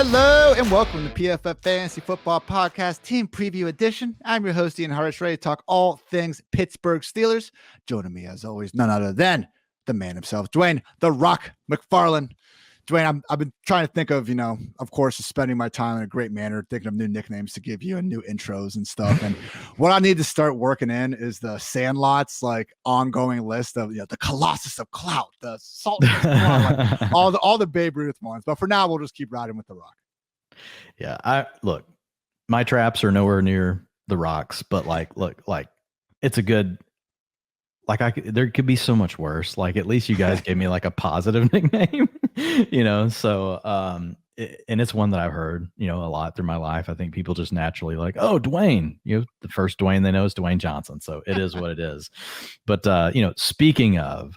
Hello and welcome to PFF Fantasy Football Podcast Team Preview Edition. I'm your host, Ian Hartitz, ready to talk all things Pittsburgh Steelers. Joining me, as always, none other than the man himself, Dwain "The Rock" McFarland. Dwain, I've been trying to think of, of course, spending my time in a great manner, thinking of new nicknames to give you and new intros and stuff. And what I need to start working in is the Sandlot's like ongoing list of, the Colossus of Clout, the Salt, like, all the Babe Ruth ones. But for now, we'll just keep riding with The Rock. Yeah, look, my traps are nowhere near The Rock's, but it's a good. There could be so much worse. Like, at least you guys gave me like a positive nickname, So, and it's one that I've heard, a lot through my life. I think people just naturally like, oh, Dwayne, the first Dwayne they know is Dwayne Johnson. So it is what it is. But, speaking of,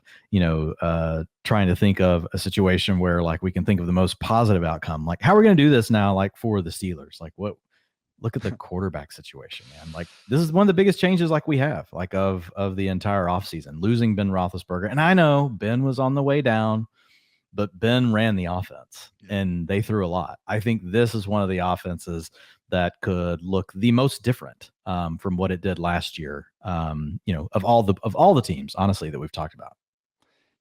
trying to think of a situation where like we can think of the most positive outcome, like how are we going to do this now, like for the Steelers, like look at the quarterback situation, man. Like, this is one of the biggest changes like we have, like of the entire offseason, losing Ben Roethlisberger. And I know Ben was on the way down, but Ben ran the offense and they threw a lot. I think this is one of the offenses that could look the most different from what it did last year, of all the teams, honestly, that we've talked about.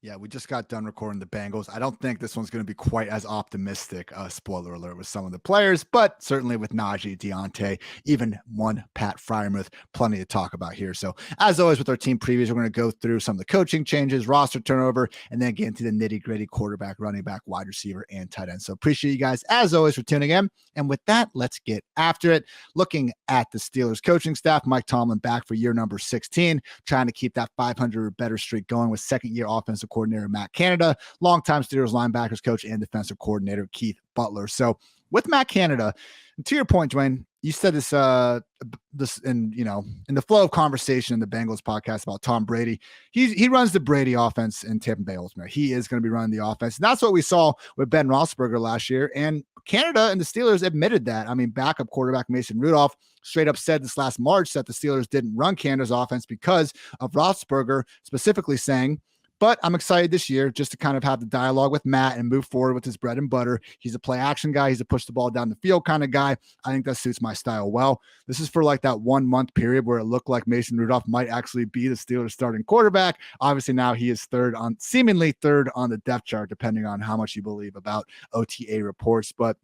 Yeah, we just got done recording the Bengals. I don't think this one's going to be quite as optimistic, spoiler alert, with some of the players, but certainly with Najee, Diontae, even one Pat Freiermuth, plenty to talk about here. So as always with our team previews, we're going to go through some of the coaching changes, roster turnover, and then get into the nitty gritty quarterback, running back, wide receiver, and tight end. So appreciate you guys as always for tuning in. And with that, let's get after it. Looking at the Steelers coaching staff, Mike Tomlin back for year number 16, trying to keep that 500 or better streak going with second-year offensive coordinator Matt Canada, longtime Steelers linebackers coach and defensive coordinator Keith Butler. So with Matt Canada, to your point, Dwayne, you said this in the flow of conversation in the Bengals podcast about Tom Brady. He runs the Brady offense in Tampa Bay ultimately. He is going to be running the offense. And that's what we saw with Ben Roethlisberger last year. And Canada and the Steelers admitted that. I mean, backup quarterback Mason Rudolph straight up said this last March that the Steelers didn't run Canada's offense because of Roethlisberger, specifically saying, but I'm excited this year just to kind of have the dialogue with Matt and move forward with his bread and butter. He's a play action guy. He's a push the ball down the field kind of guy. I think that suits my style well. This is for like that 1 month period where it looked like Mason Rudolph might actually be the Steelers starting quarterback. Obviously now he is seemingly third on the depth chart, depending on how much you believe about OTA reports. But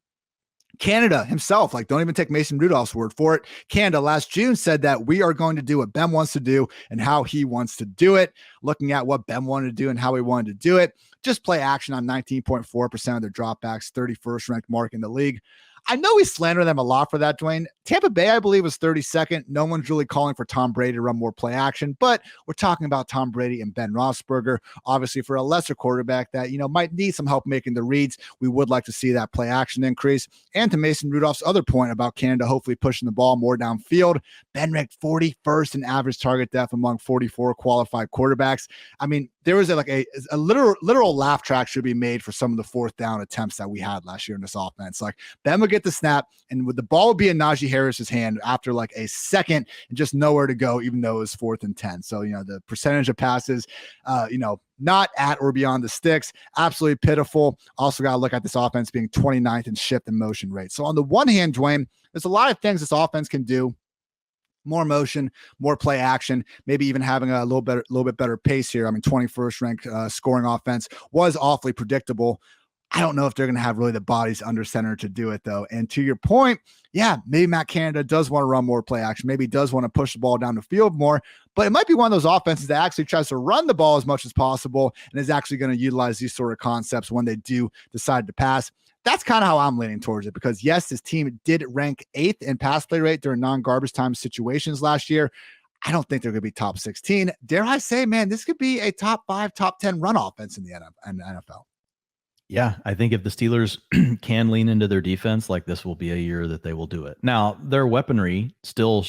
Canada himself, like, don't even take Mason Rudolph's word for it. Canada last June said that we are going to do what Ben wants to do and how he wants to do it. Looking at what Ben wanted to do and how he wanted to do it, just play action on 19.4% of their dropbacks, 31st ranked mark in the league. I know we slander them a lot for that, Dwayne. Tampa Bay, I believe, was 32nd. No one's really calling for Tom Brady to run more play action, but we're talking about Tom Brady and Ben Roethlisberger. Obviously, for a lesser quarterback that, might need some help making the reads, we would like to see that play action increase. And to Mason Rudolph's other point about Canada hopefully pushing the ball more downfield, Ben ranked 41st in average target depth among 44 qualified quarterbacks. I mean, there was a literal laugh track should be made for some of the fourth down attempts that we had last year in this offense. Like, Ben would get the snap, and the ball would be in Najee Harris's hand after like a second and just nowhere to go, even though it was 4th and 10. So, the percentage of passes, not at or beyond the sticks, absolutely pitiful. Also got to look at this offense being 29th in shift and motion rate. So on the one hand, Dwayne, there's a lot of things this offense can do. More motion, more play action, maybe even having a little bit better pace here. I mean, 21st ranked scoring offense was awfully predictable. I don't know if they're going to have really the bodies under center to do it, though. And to your point, yeah, maybe Matt Canada does want to run more play action. Maybe he does want to push the ball down the field more, but it might be one of those offenses that actually tries to run the ball as much as possible and is actually going to utilize these sort of concepts when they do decide to pass. That's kind of how I'm leaning towards it, because yes, this team did rank 8th in pass play rate during non-garbage time situations last year. I don't think they're going to be top 16. Dare I say, man, this could be a top 5, top 10 run offense in the NFL. Yeah, I think if the Steelers can lean into their defense, like, this will be a year that they will do it. Now, their weaponry still,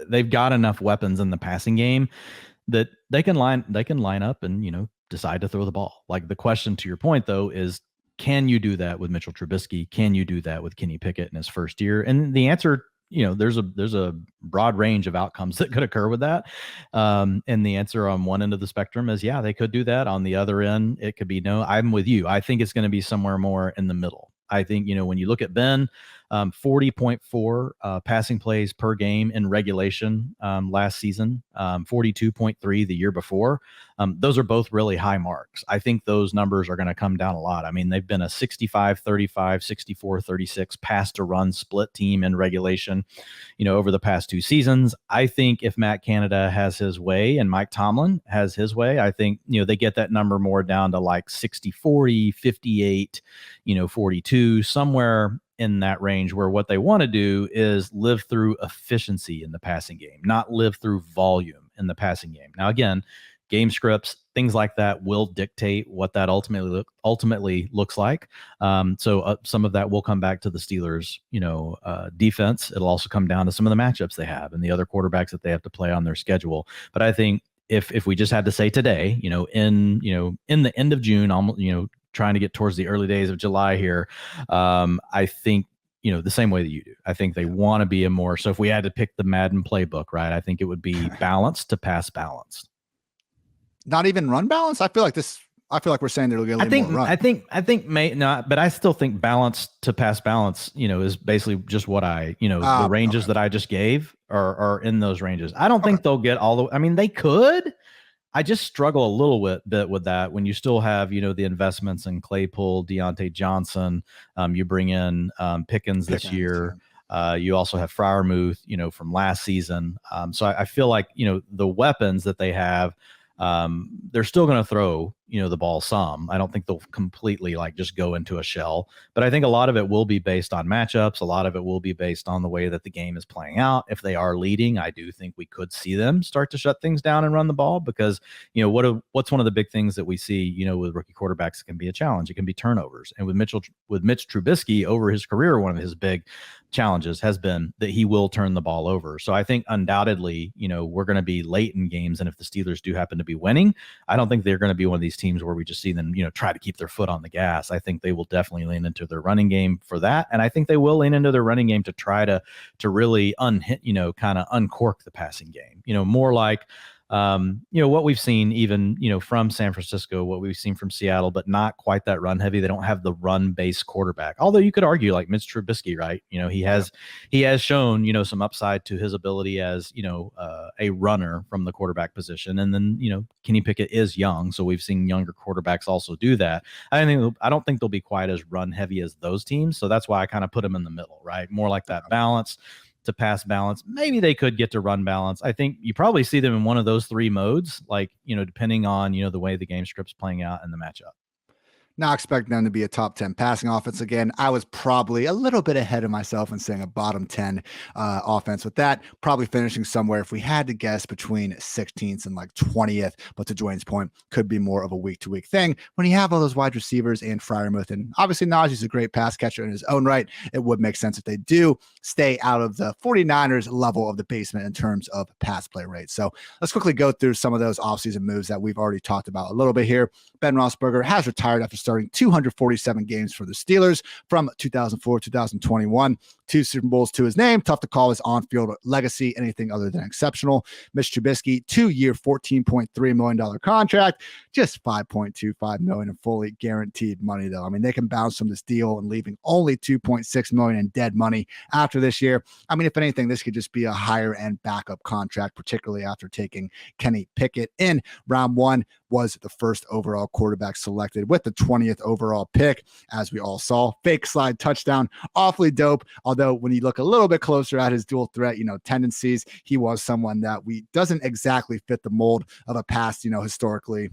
they've got enough weapons in the passing game that they can line up and, decide to throw the ball. Like, the question to your point, though, is, can you do that with Mitchell Trubisky? Can you do that with Kenny Pickett in his first year? And the answer, there's a broad range of outcomes that could occur with that. And the answer on one end of the spectrum is, yeah, they could do that. On the other end, it could be no. I'm with you. I think it's going to be somewhere more in the middle. I think, when you look at Ben, 40.4 passing plays per game in regulation last season, 42.3 the year before. Those are both really high marks. I think those numbers are going to come down a lot. I mean, they've been a 65-35, 64-36 pass to run split team in regulation, over the past 2 seasons. I think if Matt Canada has his way and Mike Tomlin has his way, I think, they get that number more down to like 60-40, 58, 42, somewhere in that range, where what they want to do is live through efficiency in the passing game, not live through volume in the passing game. Now, again, game scripts, things like that will dictate what that ultimately looks like. So some of that will come back to the Steelers, defense. It'll also come down to some of the matchups they have and the other quarterbacks that they have to play on their schedule. But I think if we just had to say today, in the end of June, almost, trying to get towards the early days of July here, I think, the same way that you do. I think they want to be so if we had to pick the Madden playbook, right, I think it would be balanced to pass balanced. Not even run balance? I feel like we're saying they're going to get more run. I think may not, but I still think balance to pass balance, is basically just what the ranges that I just gave are in those ranges. I don't think they'll get they could. I just struggle a little bit with that when you still have, the investments in Claypool, Diontae Johnson. You bring in Pickens this year. You also have Freiermuth, from last season. So I feel like, the weapons that they have, they're still going to throw, the ball some. I don't think they'll completely just go into a shell, but I think a lot of it will be based on matchups. A lot of it will be based on the way that the game is playing out. If they are leading, I do think we could see them start to shut things down and run the ball because, what's one of the big things that we see, with rookie quarterbacks, it can be a challenge. It can be turnovers. And with Mitch Trubisky over his career, one of his big challenges has been that he will turn the ball over. So I think undoubtedly, we're going to be late in games. And if the Steelers do happen to be winning, I don't think they're going to be one of these teams where we just see them, try to keep their foot on the gas. I think they will definitely lean into their running game for that. And I think they will lean into their running game to try to really kind of uncork the passing game, more like, what we've seen even, from San Francisco, what we've seen from Seattle, but not quite that run heavy. They don't have the run based quarterback. Although you could argue like Mitch Trubisky, right? He has shown, some upside to his ability as, a runner from the quarterback position. And then, Kenny Pickett is young. So we've seen younger quarterbacks also do that. I don't think they'll be quite as run heavy as those teams. So that's why I kind of put them in the middle, right? More like that balance to pass balance. Maybe they could get to run balance. I think you probably see them in one of those 3 modes, depending on, the way the game script's playing out and the matchup. Not expecting them to be a top 10 passing offense again. I was probably a little bit ahead of myself in saying a bottom 10 offense with that, probably finishing somewhere, if we had to guess, between 16th and 20th. But to Dwayne's point, could be more of a week-to-week thing. When you have all those wide receivers and Freiermuth, and obviously Najee's a great pass catcher in his own right, it would make sense if they do stay out of the 49ers level of the basement in terms of pass play rate. So let's quickly go through some of those offseason moves that we've already talked about a little bit here. Ben Roethlisberger has retired after starting 247 games for the Steelers from 2004-2021. 2 Super Bowls to his name. Tough to call his on-field legacy anything other than exceptional. Mitch Trubisky, 2-year, $14.3 million contract, just $5.25 million in fully guaranteed money, though. I mean, they can bounce from this deal and leaving only $2.6 million in dead money after this year. I mean, if anything, this could just be a higher end backup contract, particularly after taking Kenny Pickett in round 1. Was the first overall quarterback selected with the 20th overall pick, as we all saw. Fake slide touchdown, awfully dope. Although when you look a little bit closer at his dual threat, tendencies, he was someone that doesn't exactly fit the mold of a past, historically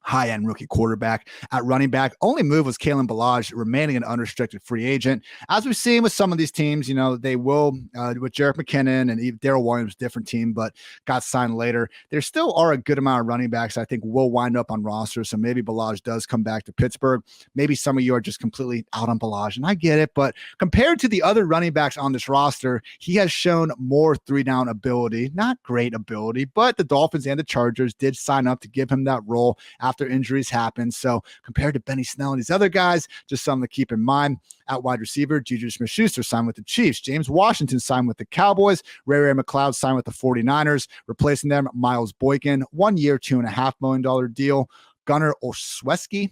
high-end rookie quarterback. At running back, only move was Kalen Ballage remaining an unrestricted free agent. As we've seen with some of these teams, they will, with Jerick McKinnon and Darrell Williams, different team, but got signed later. There still are a good amount of running backs I think will wind up on rosters, so maybe Ballage does come back to Pittsburgh. Maybe some of you are just completely out on Ballage, and I get it, but compared to the other running backs on this roster, he has shown more 3-down ability. Not great ability, but the Dolphins and the Chargers did sign up to give him that role after injuries happen. So compared to Benny Snell and these other guys, just something to keep in mind. At wide receiver, Juju Smith-Schuster signed with the Chiefs. James Washington signed with the Cowboys. Ray McLeod signed with the 49ers. Replacing them, Miles Boykin, 1 year, $2.5 million deal. Gunnar Olszewski,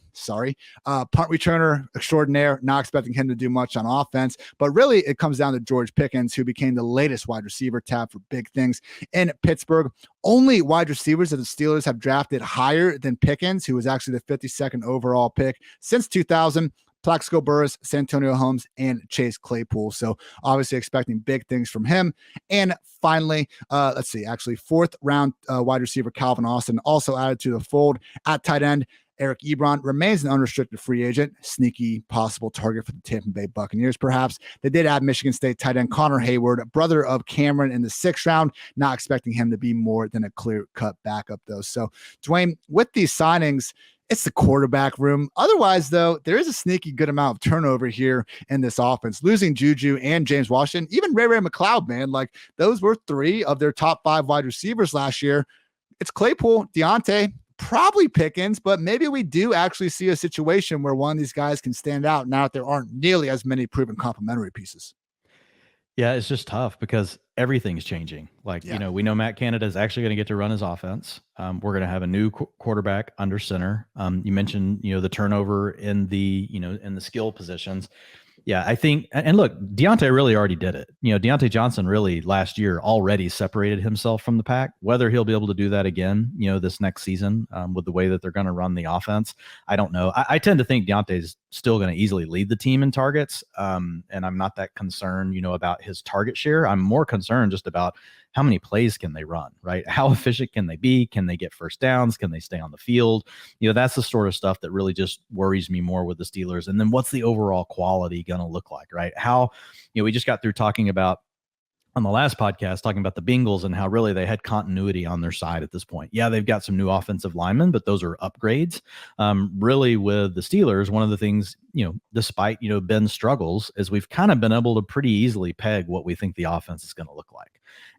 punt returner extraordinaire, not expecting him to do much on offense, but really it comes down to George Pickens, who became the latest wide receiver tapped for big things in Pittsburgh. Only wide receivers that the Steelers have drafted higher than Pickens, who was actually the 52nd overall pick since 2000. Plaxico Burress, Santonio Holmes, and Chase Claypool. So obviously expecting big things from him. And finally, fourth round wide receiver Calvin Austin also added to the fold. At tight end, Eric Ebron remains an unrestricted free agent, sneaky possible target for the Tampa Bay Buccaneers, perhaps. They did add Michigan State tight end Connor Hayward, brother of Cameron, in the 6th round, not expecting him to be more than a clear-cut backup, though. So, Dwayne, with these signings, it's the quarterback room. Otherwise, though, there is a sneaky good amount of turnover here in this offense. Losing Juju and James Washington, even Ray McLeod, man, like those were 3 of their top 5 wide receivers last year. It's Claypool, Diontae, probably Pickens, but maybe we do actually see a situation where one of these guys can stand out now that there aren't nearly as many proven complementary pieces. Yeah, it's just tough because everything's changing. We know Matt Canada is actually going to get to run his offense. We're going to have a new quarterback under center. You mentioned, the turnover in the skill positions. Yeah, I think, and look, Diontae really already did it. Diontae Johnson really last year already separated himself from the pack. Whether he'll be able to do that again, this next season with the way that they're going to run the offense, I don't know. I tend to think Deontay's still going to easily lead the team in targets. And I'm not that concerned, about his target share. I'm more concerned just about how many plays can they run, right? How efficient can they be? Can they get first downs? Can they stay on the field? That's the sort of stuff that really just worries me more with the Steelers. And then what's the overall quality going to look like, right? How, we just got through talking about on the last podcast, talking about the Bengals and how really they had continuity on their side at this point. Yeah, they've got some new offensive linemen, but those are upgrades. Really with the Steelers, one of the things, despite, Ben's struggles, is we've kind of been able to pretty easily peg what we think the offense is going to look like.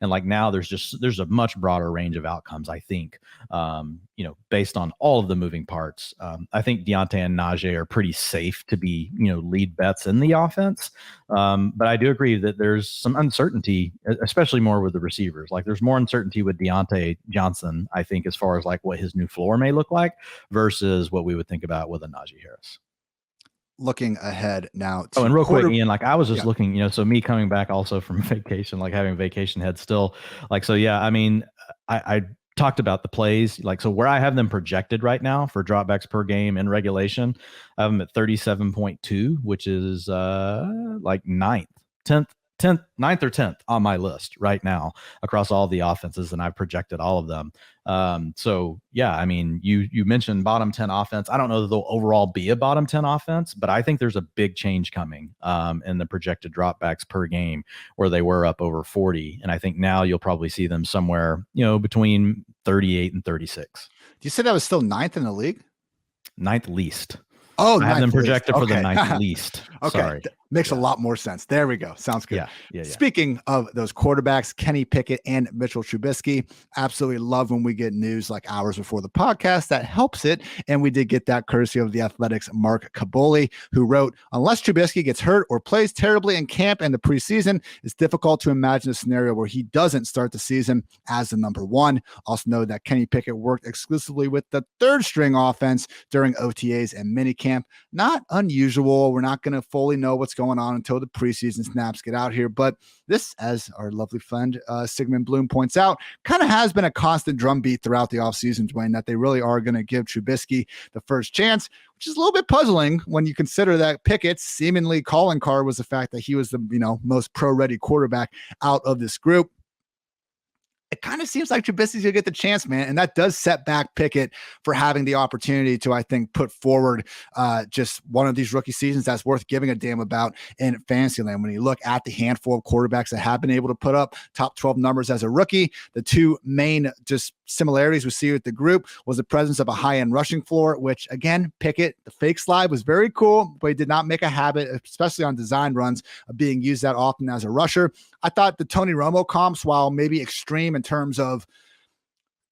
And now there's a much broader range of outcomes, I think, based on all of the moving parts. I think Diontae and Najee are pretty safe to be, lead bets in the offense. But I do agree that there's some uncertainty, especially more with the receivers. There's more uncertainty with Diontae Johnson, I think, as far as what his new floor may look like versus what we would think about with a Najee Harris. Looking ahead now. And real quick, Ian, I was just looking, so me coming back also from vacation, having vacation head still, I talked about the plays, so where I have them projected right now for dropbacks per game in regulation, I have them at 37.2, which is 9th or 10th on my list right now across all the offenses, and I've projected all of them. So yeah, you mentioned bottom 10 offense. I don't know that they'll overall be a bottom 10 offense, but I think there's a big change coming in the projected dropbacks per game, where they were up over 40. And I think now you'll probably see them somewhere, between 38 and 36. You said that was still 9th in the league? 9th least. Oh, I have them projected for the Okay. 9th least. Okay. Sorry. Makes a lot more sense. There we go. Sounds good. Yeah. Speaking of those quarterbacks, Kenny Pickett and Mitchell Trubisky, absolutely love when we get news hours before the podcast. That helps it. And we did get that courtesy of the Athletics' Mark Kaboli, who wrote, unless Trubisky gets hurt or plays terribly in camp and the preseason, it's difficult to imagine a scenario where he doesn't start the season as the number 1. Also know that Kenny Pickett worked exclusively with the 3rd string offense during OTAs and minicamp. Not unusual. We're not going to fully know what's going on until the preseason snaps get out here. But this, as our lovely friend Sigmund Bloom points out, kind of has been a constant drumbeat throughout the offseason, Dwayne, that they really are going to give Trubisky the first chance, which is a little bit puzzling when you consider that Pickett's seemingly calling card was the fact that he was the most pro-ready quarterback out of this group. It kind of seems like Trubisky's gonna get the chance, man. And that does set back Pickett for having the opportunity to, I think, put forward just one of these rookie seasons that's worth giving a damn about in Fantasyland. When you look at the handful of quarterbacks that have been able to put up top 12 numbers as a rookie, the 2 main just similarities we see with the group was the presence of a high-end rushing floor, which, again, Pickett, the fake slide was very cool, but he did not make a habit, especially on design runs, of being used that often as a rusher. I thought the Tony Romo comps, while maybe extreme in terms of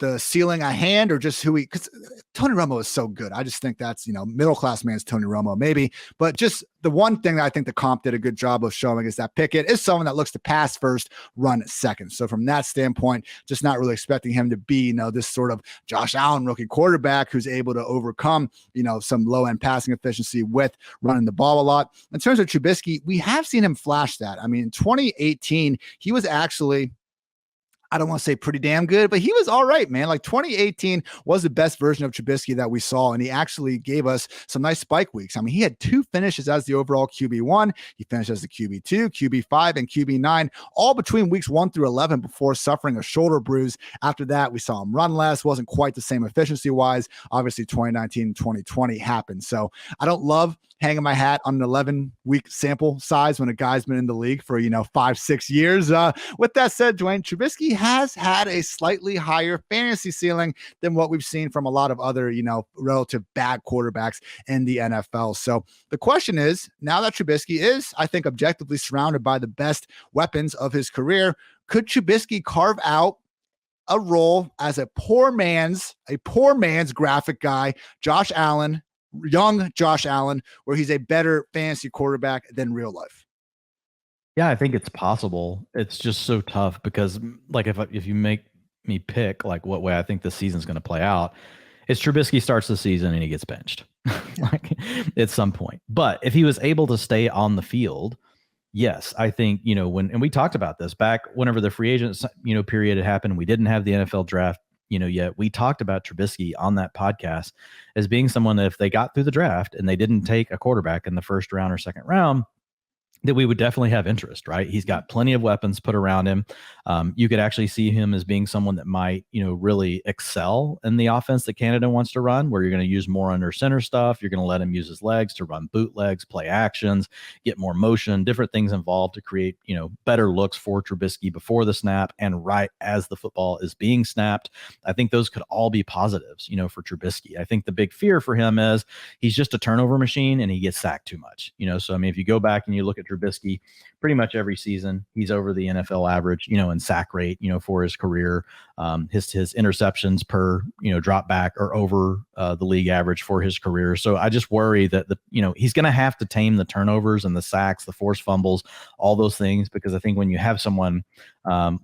the ceiling at hand or just who because Tony Romo is so good. I just think that's, middle class man's Tony Romo, maybe. But just the one thing that I think the comp did a good job of showing is that Pickett is someone that looks to pass first, run second. So from that standpoint, just not really expecting him to be, this sort of Josh Allen rookie quarterback who's able to overcome, some low end passing efficiency with running the ball a lot. In terms of Trubisky, we have seen him flash that. I mean, in 2018, he was actually, I don't want to say pretty damn good, but he was all right, man. Like 2018 was the best version of Trubisky that we saw, and he actually gave us some nice spike weeks. I mean, he had 2 finishes as the overall QB1. He finished as the QB2, QB5, and QB9, all between weeks 1 through 11 before suffering a shoulder bruise. After that, we saw him run less, wasn't quite the same efficiency-wise. Obviously, 2019 and 2020 happened. So I don't love hanging my hat on an 11-week sample size when a guy's been in the league for, 5-6 years. With that said, Dwain, Trubisky has had a slightly higher fantasy ceiling than what we've seen from a lot of other, relative bad quarterbacks in the NFL. So the question is, now that Trubisky is, I think, objectively surrounded by the best weapons of his career, could Trubisky carve out a role as a poor man's graphic guy, Josh Allen, young Josh Allen, where he's a better fantasy quarterback than real life? Yeah, I think it's possible. It's just so tough because, like, if you make me pick, like, what way I think the season's going to play out, it's Trubisky starts the season and he gets benched, like, at some point. But if he was able to stay on the field, yes, I think, and we talked about this back whenever the free agent, period had happened, we didn't have the NFL draft, yet. We talked about Trubisky on that podcast as being someone that if they got through the draft and they didn't take a quarterback in the first round or second round, that we would definitely have interest, right? He's got plenty of weapons put around him. You could actually see him as being someone that might, really excel in the offense that Canada wants to run, where you're going to use more under center stuff. You're going to let him use his legs to run bootlegs, play actions, get more motion, different things involved to create, better looks for Trubisky before the snap and right as the football is being snapped. I think those could all be positives, for Trubisky. I think the big fear for him is he's just a turnover machine and he gets sacked too much, So, I mean, if you go back and you look at Trubisky, pretty much every season he's over the NFL average, in sack rate, for his career. His interceptions per, drop back are over the league average for his career. So I just worry that he's going to have to tame the turnovers and the sacks, the forced fumbles, all those things, because I think when you have someone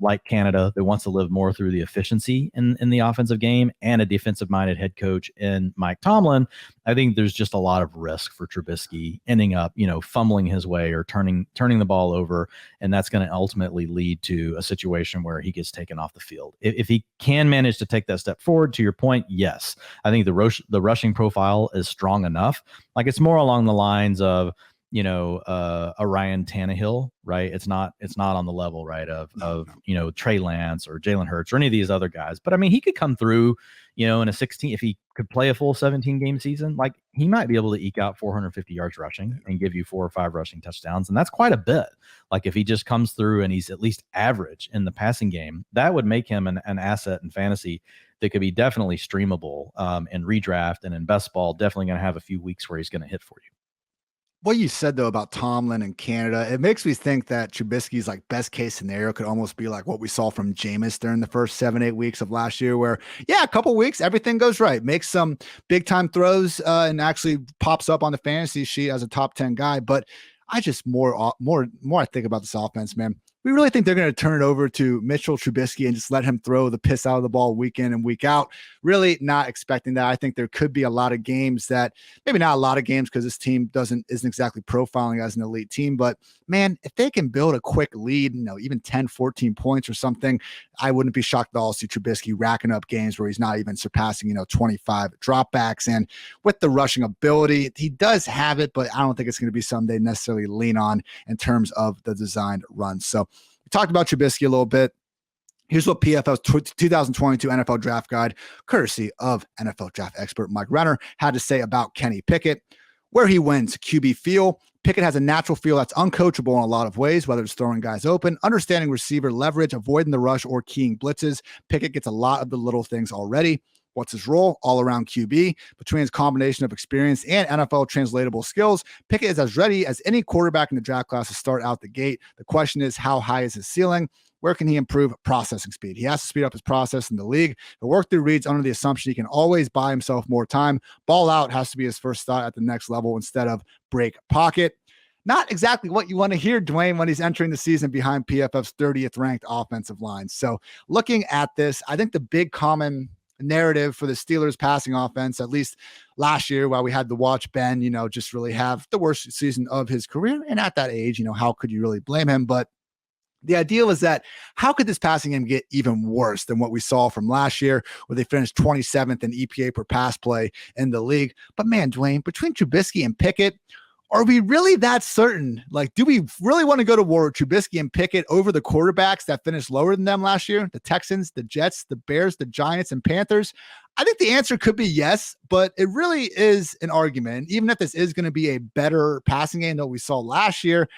like Canada that wants to live more through the efficiency in the offensive game and a defensive minded head coach in Mike Tomlin, I think there's just a lot of risk for Trubisky ending up, fumbling his way or turning the ball over. And that's going to ultimately lead to a situation where he gets taken off the field. If he can manage to take that step forward, to your point, yes, I think the rushing profile is strong enough. Like, it's more along the lines of, a Ryan Tannehill, right? It's not on the level, right, of Trey Lance or Jalen Hurts or any of these other guys. But I mean, he could come through, in a 16, if he could play a full 17 game season, like, he might be able to eke out 450 yards rushing and give you 4 or 5 rushing touchdowns. And that's quite a bit. Like, if he just comes through and he's at least average in the passing game, that would make him an asset in fantasy that could be definitely streamable in redraft, and in best ball, definitely going to have a few weeks where he's going to hit for you. What you said, though, about Tomlin and Canada, it makes me think that Trubisky's like best case scenario could almost be like what we saw from Jameis during the first 7-8 weeks of last year, where, yeah, a couple weeks, everything goes right, makes some big time throws and actually pops up on the fantasy sheet as a top 10 guy. But I just more I think about this offense, man. We really think they're going to turn it over to Mitchell Trubisky and just let him throw the piss out of the ball week in and week out. Really not expecting that. I think there could be a lot of games that, maybe not a lot of games because this team isn't exactly profiling as an elite team, but man, if they can build a quick lead, even 10, 14 points or something, I wouldn't be shocked at all to see Trubisky racking up games where he's not even surpassing, 25 dropbacks. And with the rushing ability, he does have it, but I don't think it's going to be something they necessarily lean on in terms of the designed run. So we talked about Trubisky a little bit. Here's what PFF's 2022 NFL Draft Guide, courtesy of NFL draft expert Mike Renner, had to say about Kenny Pickett. Where he wins QB feel. Pickett has a natural feel that's uncoachable in a lot of ways, whether it's throwing guys open, understanding receiver leverage, avoiding the rush, or keying blitzes. Pickett gets a lot of the little things already. What's his role? All-around QB. Between his combination of experience and NFL translatable skills, Pickett is as ready as any quarterback in the draft class to start out the gate. The question is, how high is his ceiling? where can he improve? Processing speed. He has to speed up his process in the league. He'll work through reads under the assumption he can always buy himself more time. Ball out has to be his first thought at the next level instead of break pocket. Not exactly what you want to hear, Dwayne, when he's entering the season behind PFF's 30th ranked offensive line. So looking at this, I think the big common narrative for the Steelers passing offense, at least last year, while we had to watch Ben, just really have the worst season of his career. And at that age, how could you really blame him? But the idea was that how could this passing game get even worse than what we saw from last year, where they finished 27th in EPA per pass play in the league? But man, Dwayne, between Trubisky and Pickett, are we really that certain? Like, do we really want to go to war with Trubisky and Pickett over the quarterbacks that finished lower than them last year? The Texans, the Jets, the Bears, the Giants, and Panthers? I think the answer could be yes, but it really is an argument. Even if this is going to be a better passing game than we saw last year,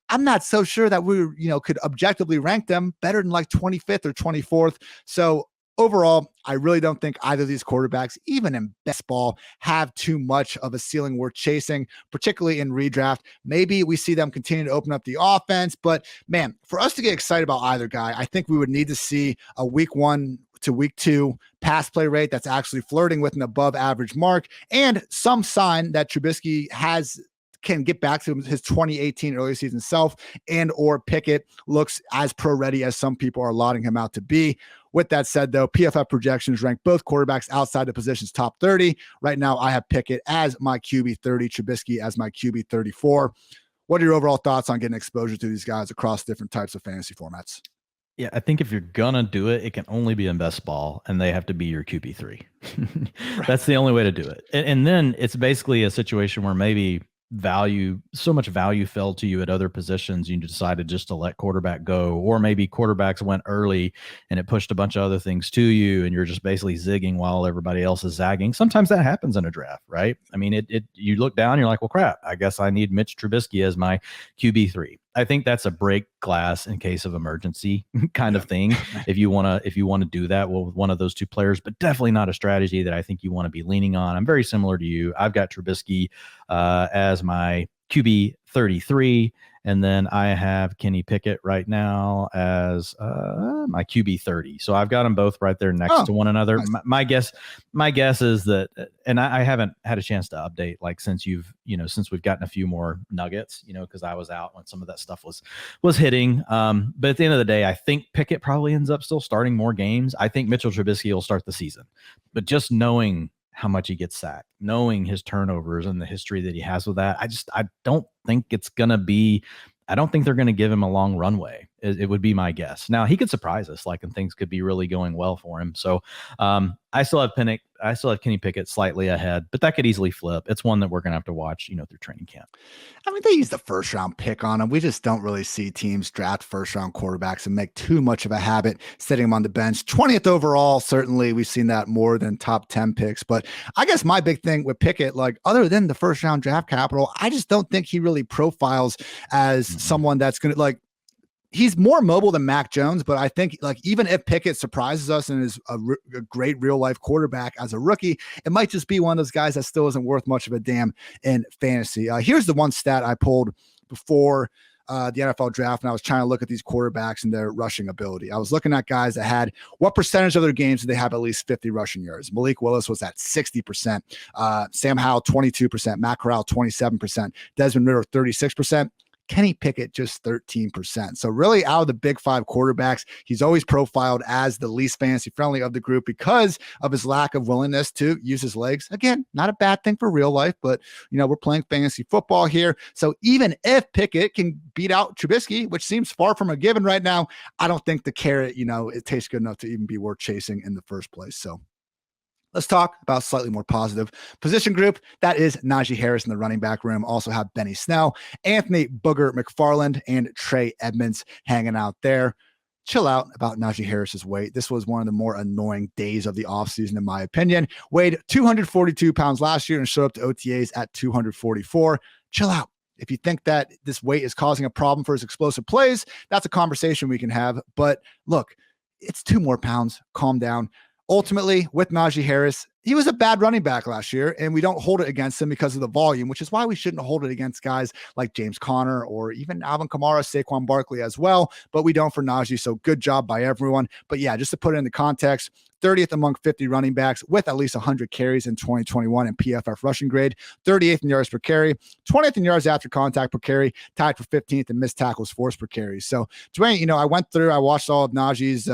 I'm not so sure that we, could objectively rank them better than like 25th or 24th. So overall, I really don't think either of these quarterbacks, even in best ball, have too much of a ceiling worth chasing, particularly in redraft. Maybe we see them continue to open up the offense, but man, for us to get excited about either guy, I think we would need to see a week 1 to week 2 pass play rate that's actually flirting with an above average mark and some sign that Trubisky can get back to his 2018 early season self, and or Pickett looks as pro ready as some people are lauding him out to be. With that said, though, PFF projections rank both quarterbacks outside the position's top 30. Right now, I have Pickett as my QB 30, Trubisky as my QB 34. What are your overall thoughts on getting exposure to these guys across different types of fantasy formats? Yeah, I think if you're gonna do it, it can only be in best ball, and they have to be your QB3. That's the only way to do it. And then it's basically a situation where maybe so much value fell to you at other positions, you decided just to let quarterback go, or maybe quarterbacks went early and it pushed a bunch of other things to you, and you're just basically zigging while everybody else is zagging. Sometimes that happens in a draft, right? I mean, you look down, you're like, well, crap, I guess I need Mitch Trubisky as my QB3. I think that's a break glass in case of emergency kind of thing. If you want to do that, with one of those two players, but definitely not a strategy that I think you want to be leaning on. I'm very similar to you. I've got Trubisky as my QB 33. And then I have Kenny Pickett right now as my QB 30. So I've got them both right there next to one another. Nice. My guess is that, and I haven't had a chance to update since we've gotten a few more nuggets, because I was out when some of that stuff was hitting. But at the end of the day, I think Pickett probably ends up still starting more games. I think Mitchell Trubisky will start the season, but just knowing how much he gets sacked, knowing his turnovers and the history that he has with that, I don't think I don't think they're going to give him a long runway. It would be my guess. Now, he could surprise us, and things could be really going well for him. So I still have Kenny Pickett slightly ahead, but that could easily flip. It's one that we're going to have to watch, through training camp. I mean, they use the first round pick on him. We just don't really see teams draft first round quarterbacks and make too much of a habit sitting him on the bench. 20th overall, certainly we've seen that more than top 10 picks. But I guess my big thing with Pickett, other than the first round draft capital, I just don't think he really profiles as someone that's going to he's more mobile than Mac Jones, but I think even if Pickett surprises us and is a great real life quarterback as a rookie, it might just be one of those guys that still isn't worth much of a damn in fantasy. Here's the one stat I pulled before the NFL draft, and I was trying to look at these quarterbacks and their rushing ability. I was looking at guys that had what percentage of their games did they have at least 50 rushing yards. Malik Willis was at 60%, Sam Howell 22%, Matt Corral 27%, Desmond Ridder 36%. Kenny Pickett just 13%. So really out of the big five quarterbacks, he's always profiled as the least fantasy friendly of the group because of his lack of willingness to use his legs. Again, not a bad thing for real life, but we're playing fantasy football here. So even if Pickett can beat out Trubisky, which seems far from a given right now, I don't think the carrot, it tastes good enough to even be worth chasing in the first place. So let's talk about slightly more positive position group. That is Najee Harris in the running back room. Also have Benny Snell, Anthony Booger McFarland, and Trey Edmonds hanging out there. Chill out about Najee Harris's weight. This was one of the more annoying days of the offseason, in my opinion. Weighed 242 pounds last year and showed up to OTAs at 244. Chill out. If you think that this weight is causing a problem for his explosive plays, that's a conversation we can have. But look, it's 2 more pounds. Calm down. ultimately, with Najee Harris, he was a bad running back last year, and we don't hold it against him because of the volume, which is why we shouldn't hold it against guys like James Conner or even Alvin Kamara, Saquon Barkley as well, but we don't for Najee, so good job by everyone. But yeah, just to put it into context, 30th among 50 running backs with at least 100 carries in 2021 in PFF rushing grade, 38th in yards per carry, 20th in yards after contact per carry, tied for 15th in missed tackles forced per carry. So, Dwayne, I watched all of Najee's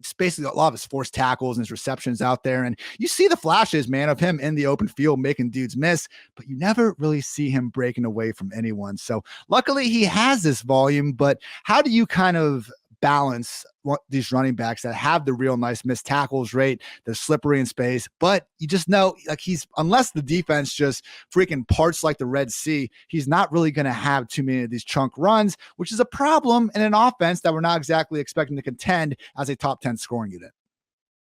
it's basically a lot of his forced tackles and his receptions out there. And you see the flashes, man, of him in the open field making dudes miss, but you never really see him breaking away from anyone. So luckily he has this volume, but how do you kind of balance these running backs that have the real nice missed tackles rate, they're slippery in space, but you just know, like, unless the defense just freaking parts like the Red Sea, he's not really going to have too many of these chunk runs, which is a problem in an offense that we're not exactly expecting to contend as a top 10 scoring unit.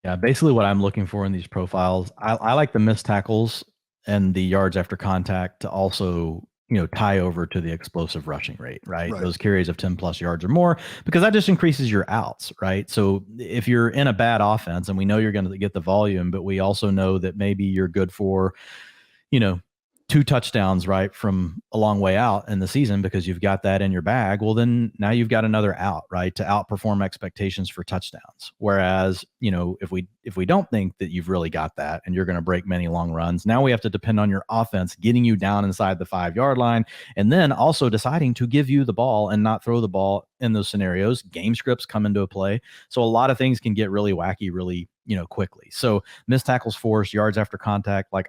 Yeah, basically what I'm looking for in these profiles, I like the missed tackles and the yards after contact to also tie over to the explosive rushing rate, right? Those carries of 10 plus yards or more, because that just increases your outs, right? So if you're in a bad offense, and we know you're going to get the volume, but we also know that maybe you're good for, 2 touchdowns, right, from a long way out in the season because you've got that in your bag. Well, then now you've got another out, right, to outperform expectations for touchdowns. Whereas, if we don't think that you've really got that and you're going to break many long runs, now we have to depend on your offense getting you down inside the 5-yard line and then also deciding to give you the ball and not throw the ball in those scenarios. Game scripts come into play. So a lot of things can get really wacky really quickly. So missed tackles forced, yards after contact, like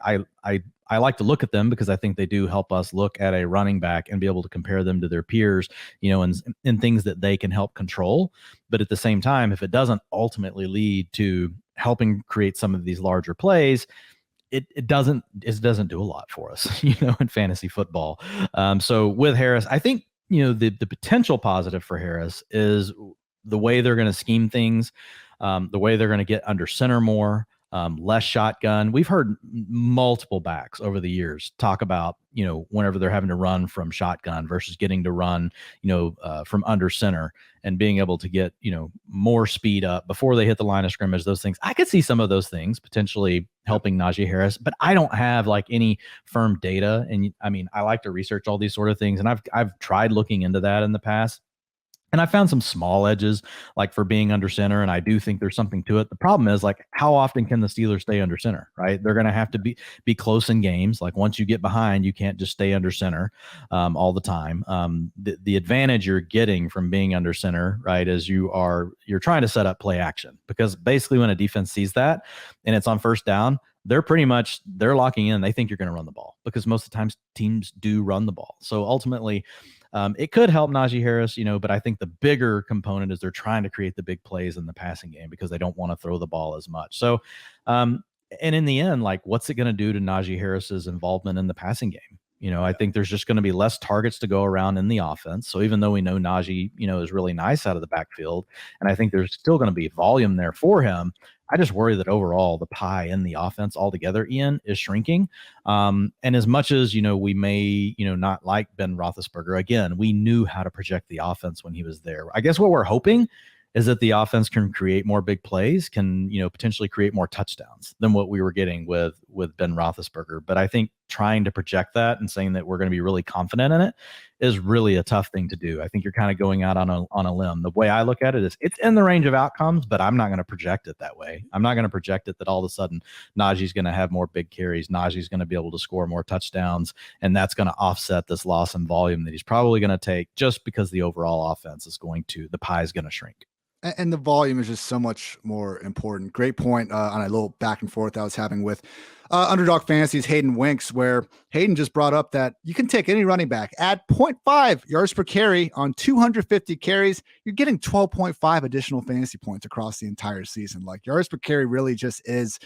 I like to look at them because I think they do help us look at a running back and be able to compare them to their peers, and things that they can help control. But at the same time, if it doesn't ultimately lead to helping create some of these larger plays, it doesn't do a lot for us, in fantasy football. So with Harris, I think, the potential positive for Harris is the way they're going to scheme things, the way they're going to get under center more, less shotgun. We've heard multiple backs over the years talk about, whenever they're having to run from shotgun versus getting to run, from under center and being able to get, more speed up before they hit the line of scrimmage, those things. I could see some of those things potentially helping Najee Harris, but I don't have like any firm data. And I mean, I like to research all these sort of things, and I've tried looking into that in the past. And I found some small edges, like for being under center, and I do think there's something to it. The problem is, like, how often can the Steelers stay under center, right? They're going to have to be close in games. Like, once you get behind, you can't just stay under center all the time. The advantage you're getting from being under center, right, is you're trying to set up play action, because basically when a defense sees that and it's on first down, they're locking in. They think you're going to run the ball, because most of the times teams do run the ball. So ultimately, it could help Najee Harris, but I think the bigger component is they're trying to create the big plays in the passing game because they don't want to throw the ball as much. So, and in the end, like, what's it going to do to Najee Harris's involvement in the passing game? I think there's just going to be less targets to go around in the offense. So even though we know Najee, is really nice out of the backfield, and I think there's still going to be volume there for him, I just worry that overall the pie in the offense altogether, Ian, is shrinking. And as much as, we may, not like Ben Roethlisberger, again, we knew how to project the offense when he was there. I guess what we're hoping is that the offense can create more big plays, can, potentially create more touchdowns than what we were getting with Ben Roethlisberger. But I think trying to project that and saying that we're going to be really confident in it is really a tough thing to do. I think you're kind of going out on a limb. The way I look at it is it's in the range of outcomes, but I'm not going to project it that way. I'm not going to project it that all of a sudden Najee's going to have more big carries. Najee's going to be able to score more touchdowns, and that's going to offset this loss in volume that he's probably going to take, just because the overall offense is the pie is going to shrink. And the volume is just so much more important. Great point on a little back and forth I was having with Underdog Fantasy's Hayden Winks, where Hayden just brought up that you can take any running back, add 0.5 yards per carry on 250 carries. You're getting 12.5 additional fantasy points across the entire season. Like, yards per carry really just is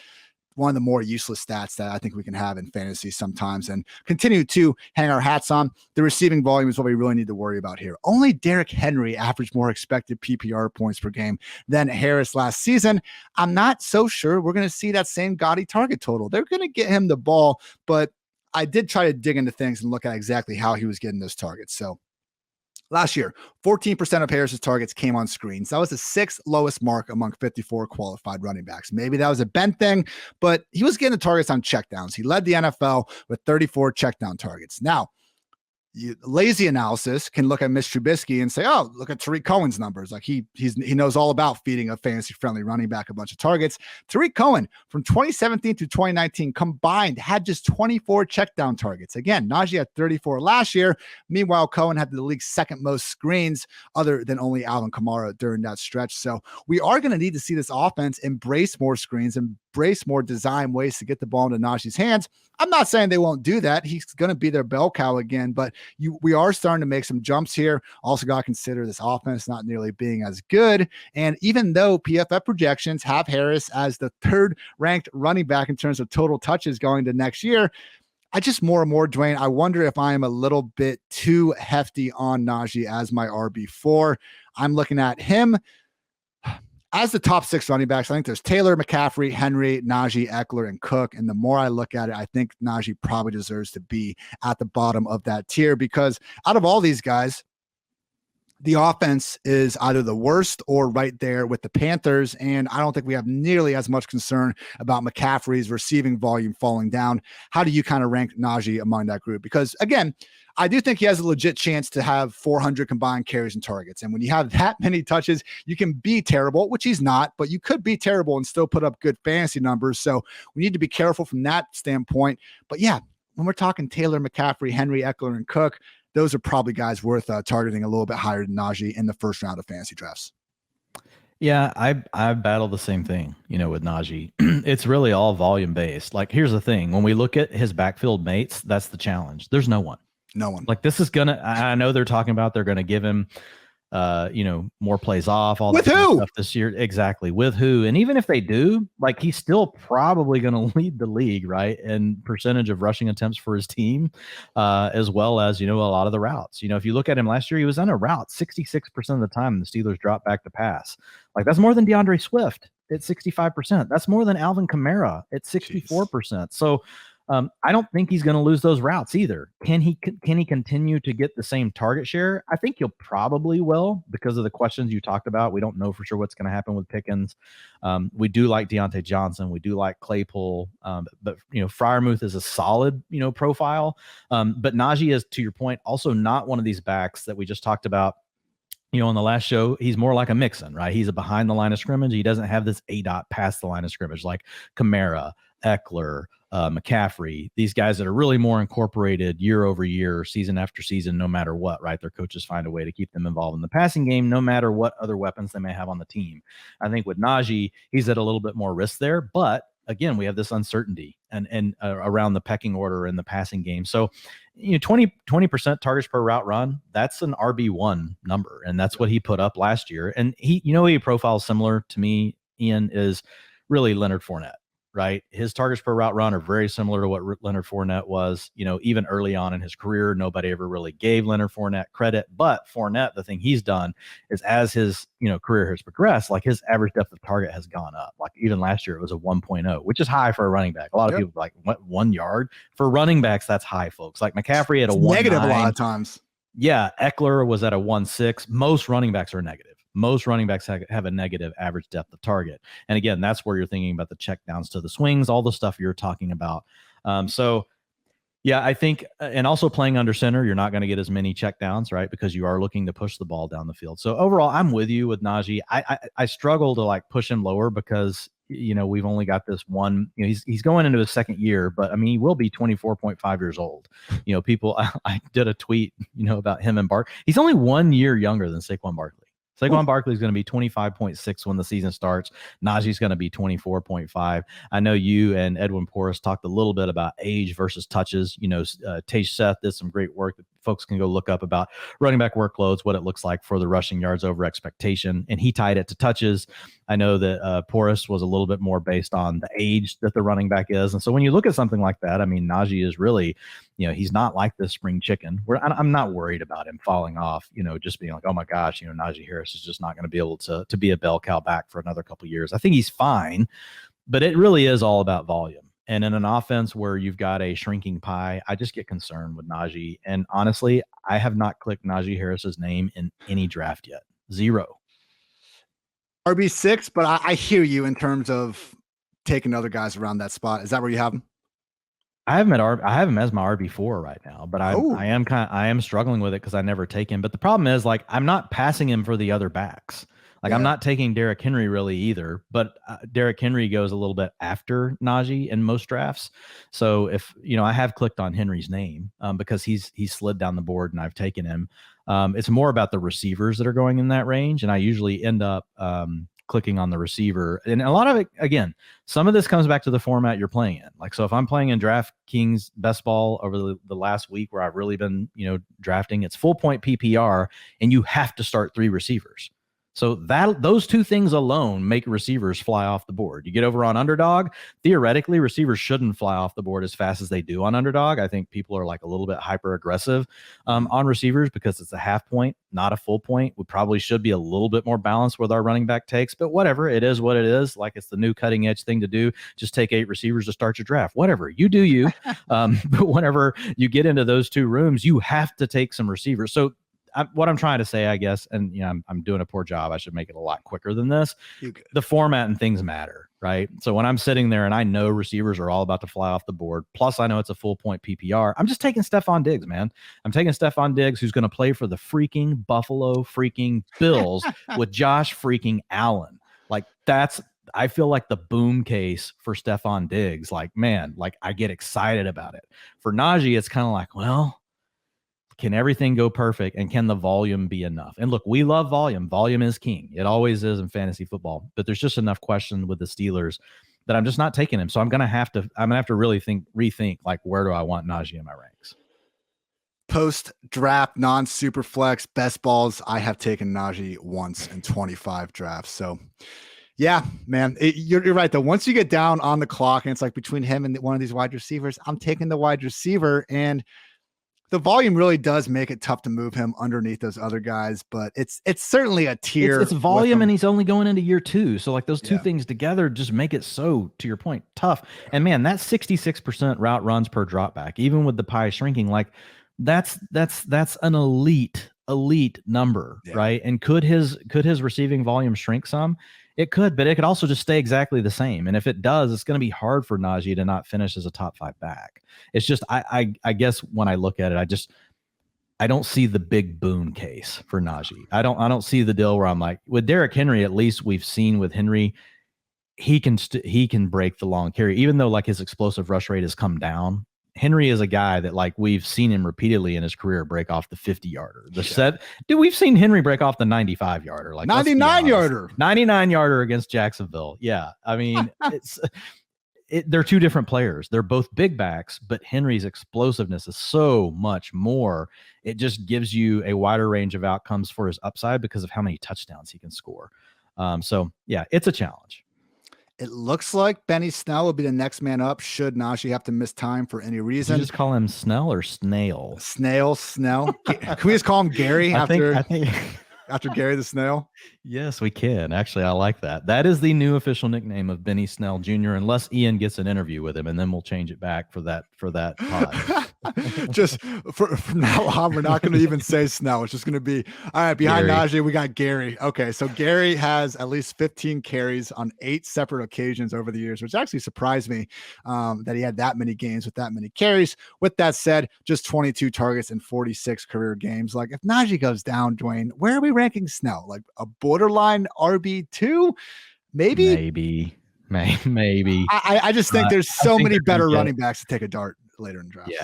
one of the more useless stats that I think we can have in fantasy sometimes, and continue to hang our hats on. The receiving volume is what we really need to worry about here. Only Derrick Henry averaged more expected PPR points per game than Harris last season. I'm not so sure we're going to see that same gaudy target total. They're going to get him the ball, but I did try to dig into things and look at exactly how he was getting those targets. So Last year, 14% of Harris's targets came on screens. That was the 6th lowest mark among 54 qualified running backs. Maybe that was a Ben thing, but he was getting the targets on checkdowns. He led the NFL with 34 checkdown targets. Now, lazy analysis can look at Mitch Trubisky and say, oh, look at Tariq Cohen's numbers. Like he knows all about feeding a fantasy-friendly running back a bunch of targets. Tariq Cohen from 2017 to 2019 combined had just 24 checkdown targets. Again, Najee had 34 last year. Meanwhile, Cohen had the league's second most screens other than only Alvin Kamara during that stretch. So we are going to need to see this offense embrace more screens, embrace more design ways to get the ball into Najee's hands. I'm not saying they won't do that. He's going to be their bell cow again, but we are starting to make some jumps here. Also got to consider this offense not nearly being as good. And even though PFF projections have Harris as the 3rd ranked running back in terms of total touches going to next year, I just more and more, Dwayne, I wonder if I am a little bit too hefty on Najee as my RB4. I'm looking at him as the top 6 running backs. I think there's Taylor, McCaffrey, Henry, Najee, Eckler, and Cook. And the more I look at it, I think Najee probably deserves to be at the bottom of that tier, because out of all these guys, the offense is either the worst or right there with the Panthers. And I don't think we have nearly as much concern about McCaffrey's receiving volume falling down. How do you kind of rank Najee among that group? Because again, I do think he has a legit chance to have 400 combined carries and targets. And when you have that many touches, you can be terrible, which he's not, but you could be terrible and still put up good fantasy numbers. So we need to be careful from that standpoint. But yeah, when we're talking Taylor, McCaffrey, Henry, Eckler, and Cook, those are probably guys worth targeting a little bit higher than Najee in the first round of fantasy drafts. Yeah, I battle the same thing, with Najee. It's really all volume based. Like, here's the thing. When we look at his backfield mates, that's the challenge. There's no one. No one. Like, this is I know they're talking about they're going to give him, more plays off. All with that who stuff this year. Exactly. With who? And even if they do, like, he's still probably going to lead the league, right? And percentage of rushing attempts for his team, as well as, a lot of the routes. If you look at him last year, he was on a route 66% of the time. The Steelers dropped back to pass. Like, that's more than DeAndre Swift at 65%. That's more than Alvin Kamara at 64%. Jeez. So, I don't think he's going to lose those routes either. Can he continue to get the same target share? I think he'll probably will, because of the questions you talked about. We don't know for sure what's going to happen with Pickens. We do like Diontae Johnson. We do like Claypool. But Freiermuth is a solid, profile. But Najee is, to your point, also not one of these backs that we just talked about. On the last show, he's more like a Mixon, right? He's a behind the line of scrimmage. He doesn't have this ADOT past the line of scrimmage like Kamara, Eckler, McCaffrey, these guys that are really more incorporated year over year, season after season, no matter what, right? Their coaches find a way to keep them involved in the passing game, no matter what other weapons they may have on the team. I think with Najee, he's at a little bit more risk there, but again, we have this uncertainty and around the pecking order in the passing game. So, 20% targets per route run, that's an RB1 number. And that's what he put up last year. And he profiles similar to me, Ian, is really Leonard Fournette. Right. His targets per route run are very similar to what Leonard Fournette was, even early on in his career. Nobody ever really gave Leonard Fournette credit. But Fournette, the thing he's done is as his, career has progressed, like his average depth of target has gone up. Like even last year, it was a 1.0, which is high for a running back. A lot of people like, what, 1 yard? For running backs, that's high, folks. Like McCaffrey at a 1.9. Negative a lot of times. Yeah. Eckler was at a 1.6. Most running backs are negative. Most running backs have a negative average depth of target. And again, that's where you're thinking about the check downs to the swings, all the stuff you're talking about. So yeah, I think, and also playing under center, you're not going to get as many check downs, right? Because you are looking to push the ball down the field. So overall, I'm with you with Najee. I struggle to like push him lower because, we've only got this one, he's going into his second year, but I mean, he will be 24.5 years old. People, I did a tweet, about him and Barkley. He's only 1 year younger than Saquon Barkley. Saquon Barkley is going to be 25.6 when the season starts. Najee's going to be 24.5. I know you and Edwin Porras talked a little bit about age versus touches. Tage Seth did some great work that folks can go look up about running back workloads, what it looks like for the rushing yards over expectation. And he tied it to touches. I know that Porras was a little bit more based on the age that the running back is. And so when you look at something like that, I mean, Najee is really, he's not like this spring chicken. I'm not worried about him falling off, just being like, oh my gosh, Najee Harris is just not going to be able to be a bell cow back for another couple of years. I think he's fine, but it really is all about volume. And in an offense where you've got a shrinking pie, I just get concerned with Najee. And honestly, I have not clicked Najee Harris's name in any draft yet. 0. RB6, but I hear you in terms of taking other guys around that spot. Is that where you have him? I have him as my RB4 right now, but I am struggling with it because I never take him. But the problem is, like, I'm not passing him for the other backs. Like, I'm not taking Derrick Henry really either, but Derrick Henry goes a little bit after Najee in most drafts. So if, I have clicked on Henry's name because he's slid down the board and I've taken him. It's more about the receivers that are going in that range. And I usually end up clicking on the receiver. And a lot of it, again, some of this comes back to the format you're playing in. Like, so if I'm playing in DraftKings Best Ball over the last week where I've really been, drafting, it's full point PPR and you have to start 3 receivers. So those 2 things alone make receivers fly off the board. You get over on Underdog, theoretically, receivers shouldn't fly off the board as fast as they do on Underdog. I think people are like a little bit hyper aggressive on receivers because it's a half point, not a full point. We probably should be a little bit more balanced with our running back takes, but whatever, it is what it is. Like, it's the new cutting edge thing to do. Just take 8 receivers to start your draft. Whatever, you do you. But whenever you get into those 2 rooms, you have to take some receivers. So what I'm trying to say, I guess, and I'm doing a poor job. I should make it a lot quicker than this. The format and things matter, right? So when I'm sitting there and I know receivers are all about to fly off the board, plus I know it's a full point PPR, I'm just taking Stephon Diggs, man. I'm taking Stephon Diggs, who's going to play for the freaking Buffalo freaking Bills with Josh freaking Allen. Like, I feel like the boom case for Stephon Diggs. Like, man, like, I get excited about it. For Najee, it's kind of like, well, can everything go perfect, and can the volume be enough? And look, we love volume. Volume is king. It always is in fantasy football. But there's just enough questions with the Steelers that I'm just not taking him. So I'm gonna have to really rethink, like, where do I want Najee in my ranks? Post draft, non-super flex, best balls, I have taken Najee once in 25 drafts. So yeah, man, you're right though. Once you get down on the clock and it's like between him and one of these wide receivers, I'm taking the wide receiver, and the volume really does make it tough to move him underneath those other guys, but it's certainly a tier. It's volume, and he's only going into year 2. So like, those 2 things together just make it so, to your point, tough. And man, that 66% route runs per drop back, even with the pie shrinking, like that's an elite number, right? And could his receiving volume shrink some? It could, but it could also just stay exactly the same. And if it does, it's going to be hard for Najee to not finish as a top 5 back. It's just, I guess when I look at it, I don't see the big boom case for Najee. I don't see the deal where I'm like, with Derrick Henry, at least we've seen with Henry, he can break the long carry, even though like his explosive rush rate has come down. Henry is a guy that, like, we've seen him repeatedly in his career break off the 50-yarder. We've seen Henry break off the 95-yarder, like 99-yarder, 99-yarder against Jacksonville. Yeah, I mean, they're 2 different players. They're both big backs, but Henry's explosiveness is so much more. It just gives you a wider range of outcomes for his upside because of how many touchdowns he can score. So yeah, it's a challenge. It looks like Benny Snell will be the next man up should Najee have to miss time for any reason. Did you just call him Snell or Snail? Snell. Can we just call him Gary I think after Gary the Snail? Yes, we can. Actually, I like that. That is the new official nickname of Benny Snell Jr., unless Ian gets an interview with him, and then we'll change it back for that pod. Just from now on, we're not going to even say Snell. It's just going to be, all right, behind Gary. Najee, we got Gary. Okay, so Gary has at least 15 carries on 8 separate occasions over the years, which actually surprised me that he had that many games with that many carries. With that said, just 22 targets in 46 career games. Like, if Najee goes down, Dwayne, where are we ranking Snell? Like a borderline RB2? Maybe. I just think there's so many better running backs to take a dart later in drafts.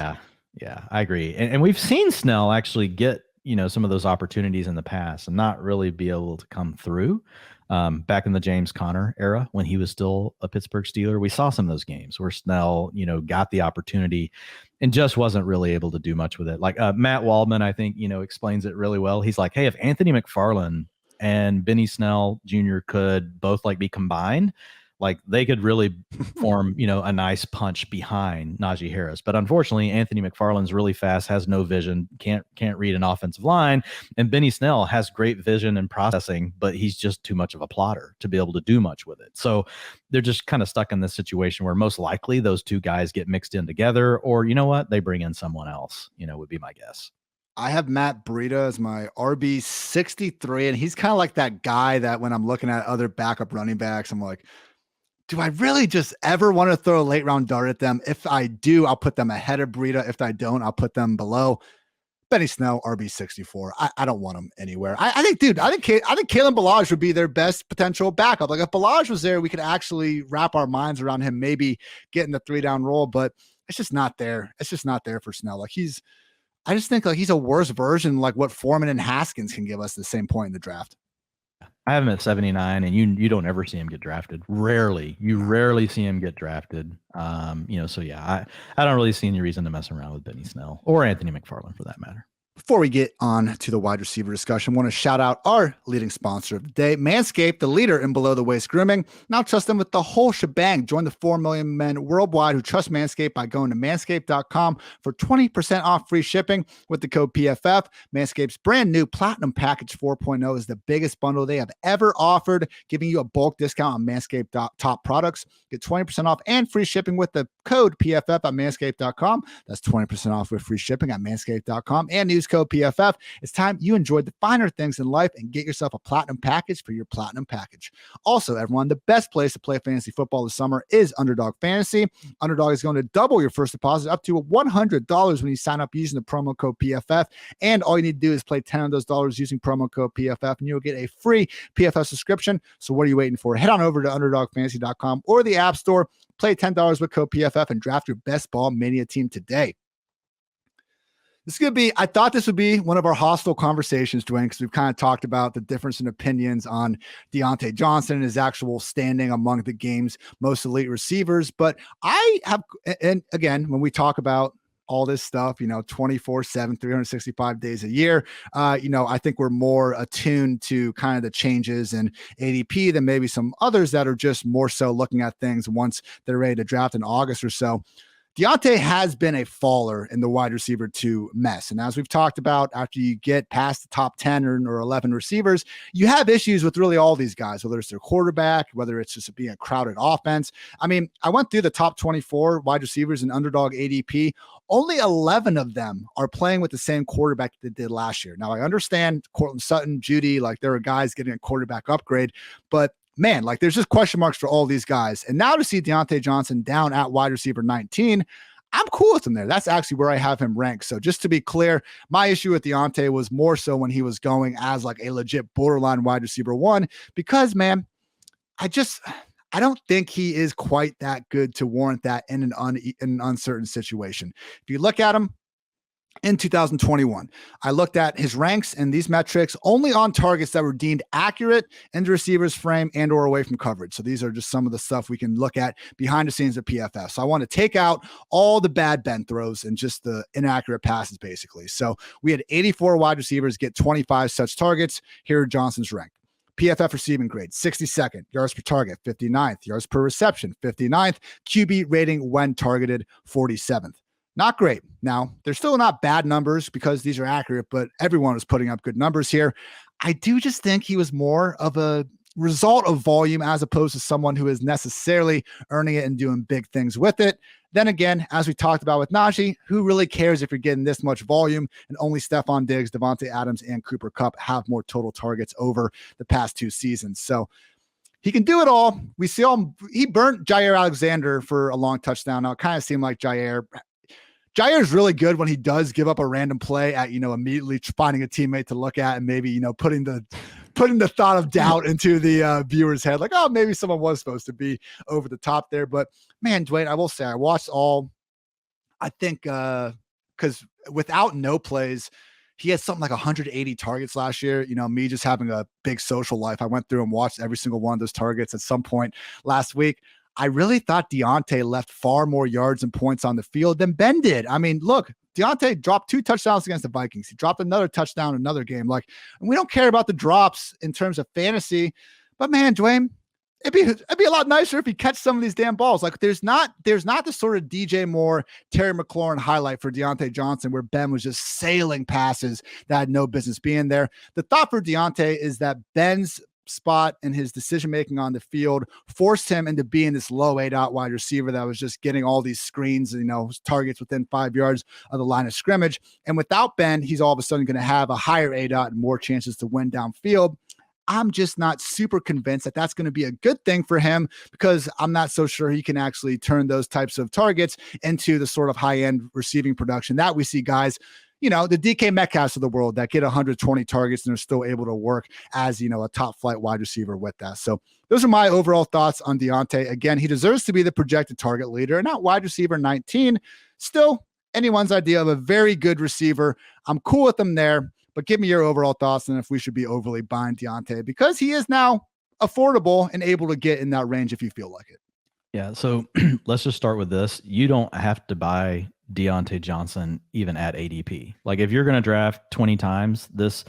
Yeah, I agree. And we've seen Snell actually get, some of those opportunities in the past and not really be able to come through. Back in the James Conner era, when he was still a Pittsburgh Steeler, we saw some of those games where Snell, got the opportunity and just wasn't really able to do much with it. Like Matt Waldman, I think, explains it really well. He's like, hey, if Anthony McFarland and Benny Snell Jr. could both like be combined, Like they could really form, a nice punch behind Najee Harris. But unfortunately, Anthony McFarland's really fast, has no vision, can't read an offensive line. And Benny Snell has great vision and processing, but he's just too much of a plotter to be able to do much with it. So they're just kind of stuck in this situation where most likely those two guys get mixed in together, or you know what, they bring in someone else, would be my guess. I have Matt Breida as my RB 63, and he's kind of like that guy that when I'm looking at other backup running backs, I'm like, do I really just ever want to throw a late round dart at them? If I do, I'll put them ahead of Breida. If I don't, I'll put them below. Benny Snell, RB 64. I don't want him anywhere. I think Kalen Ballage would be their best potential backup. Like if Ballage was there, we could actually wrap our minds around him, maybe getting the 3-down role, but it's just not there. It's just not there for Snell. I just think like he's a worse version, like what Foreman and Haskins can give us at the same point in the draft. I have him at 79, and you don't ever see him get drafted. Rarely see him get drafted. So yeah, I don't really see any reason to mess around with Benny Snell or Anthony McFarland for that matter. Before we get on to the wide receiver discussion, I want to shout out our leading sponsor of the day, Manscaped, the leader in below-the-waist grooming. Now trust them with the whole shebang. Join the 4 million men worldwide who trust Manscaped by going to manscaped.com for 20% off free shipping with the code PFF. Manscaped's brand new Platinum Package 4.0 is the biggest bundle they have ever offered, giving you a bulk discount on Manscaped top products. Get 20% off and free shipping with the code PFF at manscaped.com. That's 20% off with free shipping at manscaped.com and use code PFF. It's time you enjoyed the finer things in life and get yourself a platinum package for your platinum package. Also, everyone, the best place to play fantasy football this summer is Underdog Fantasy. Underdog is going to double your first deposit up to $100 when you sign up using the promo code PFF. And all you need to do is play 10 of those dollars using promo code PFF, and you'll get a free PFF subscription. So what are you waiting for? Head on over to underdogfantasy.com or the App Store, play $10 with code PFF, and draft your best ball mania team today. I thought this would be one of our hostile conversations, Dwayne, because we've kind of talked about the difference in opinions on Diontae Johnson and his actual standing among the game's most elite receivers. But and again, when we talk about all this stuff, 24/7, 365 days a year, I think we're more attuned to kind of the changes in ADP than maybe some others that are just more so looking at things once they're ready to draft in August or so. Diontae has been a faller in the wide receiver 2 mess. And as we've talked about, after you get past the top 10 or 11 receivers, you have issues with really all these guys, whether it's their quarterback, whether it's just being a crowded offense. I mean, I went through the top 24 wide receivers in Underdog ADP. Only 11 of them are playing with the same quarterback that they did last year. Now, I understand Cortland Sutton, Judy, like there are guys getting a quarterback upgrade, but man, like there's just question marks for all these guys. And now to see Diontae Johnson down at wide receiver 19, I'm cool with him there. That's actually where I have him ranked. So just to be clear, my issue with Diontae was more so when he was going as like a legit borderline wide receiver 1, because man, I don't think he is quite that good to warrant that in an uncertain situation. If you look at him, in 2021, I looked at his ranks and these metrics only on targets that were deemed accurate in the receiver's frame and or away from coverage. So these are just some of the stuff we can look at behind the scenes at PFF. So I want to take out all the bad bend throws and just the inaccurate passes, basically. So we had 84 wide receivers get 25 such targets. Here are Johnson's rank. PFF receiving grade, 62nd, yards per target, 59th, yards per reception, 59th, QB rating when targeted, 47th. Not great. Now, they're still not bad numbers because these are accurate, but everyone is putting up good numbers here. I do just think he was more of a result of volume as opposed to someone who is necessarily earning it and doing big things with it. Then again, as we talked about with Najee, who really cares if you're getting this much volume? And only Stephon Diggs, Devontae Adams, and Cooper Kupp have more total targets over the past 2 seasons. So he can do it all. We see him. He burnt Jair Alexander for a long touchdown. Now it kind of seemed like Jair is really good when he does give up a random play at, immediately finding a teammate to look at and maybe, putting the thought of doubt into the viewer's head. Like, oh, maybe someone was supposed to be over the top there. But man, Dwayne, I will say I watched all, I think, because without no plays, he had something like 180 targets last year. Me just having a big social life, I went through and watched every single one of those targets at some point last week. I really thought Diontae left far more yards and points on the field than Ben did. I mean, look, Diontae dropped 2 touchdowns against the Vikings. He dropped another touchdown in another game. Like, and we don't care about the drops in terms of fantasy, but man, Dwayne, it'd be a lot nicer if he catch some of these damn balls. Like there's not the sort of DJ Moore, Terry McLaurin highlight for Diontae Johnson where Ben was just sailing passes that had no business being there. The thought for Diontae is that Ben's spot and his decision-making on the field forced him into being this low A-dot wide receiver that was just getting all these screens, targets within 5 yards of the line of scrimmage. And without Ben, he's all of a sudden going to have a higher A-dot and more chances to win downfield. I'm just not super convinced that that's going to be a good thing for him because I'm not so sure he can actually turn those types of targets into the sort of high-end receiving production that we see guys, the DK Metcalfs of the world that get 120 targets and are still able to work as, a top flight wide receiver with that. So those are my overall thoughts on Diontae. Again, he deserves to be the projected target leader and not wide receiver 19. Still anyone's idea of a very good receiver. I'm cool with him there. But give me your overall thoughts on if we should be overly buying Diontae because he is now affordable and able to get in that range if you feel like it. Yeah, so let's just start with this. You don't have to buy Diontae Johnson even at ADP. Like if you're going to draft 20 times this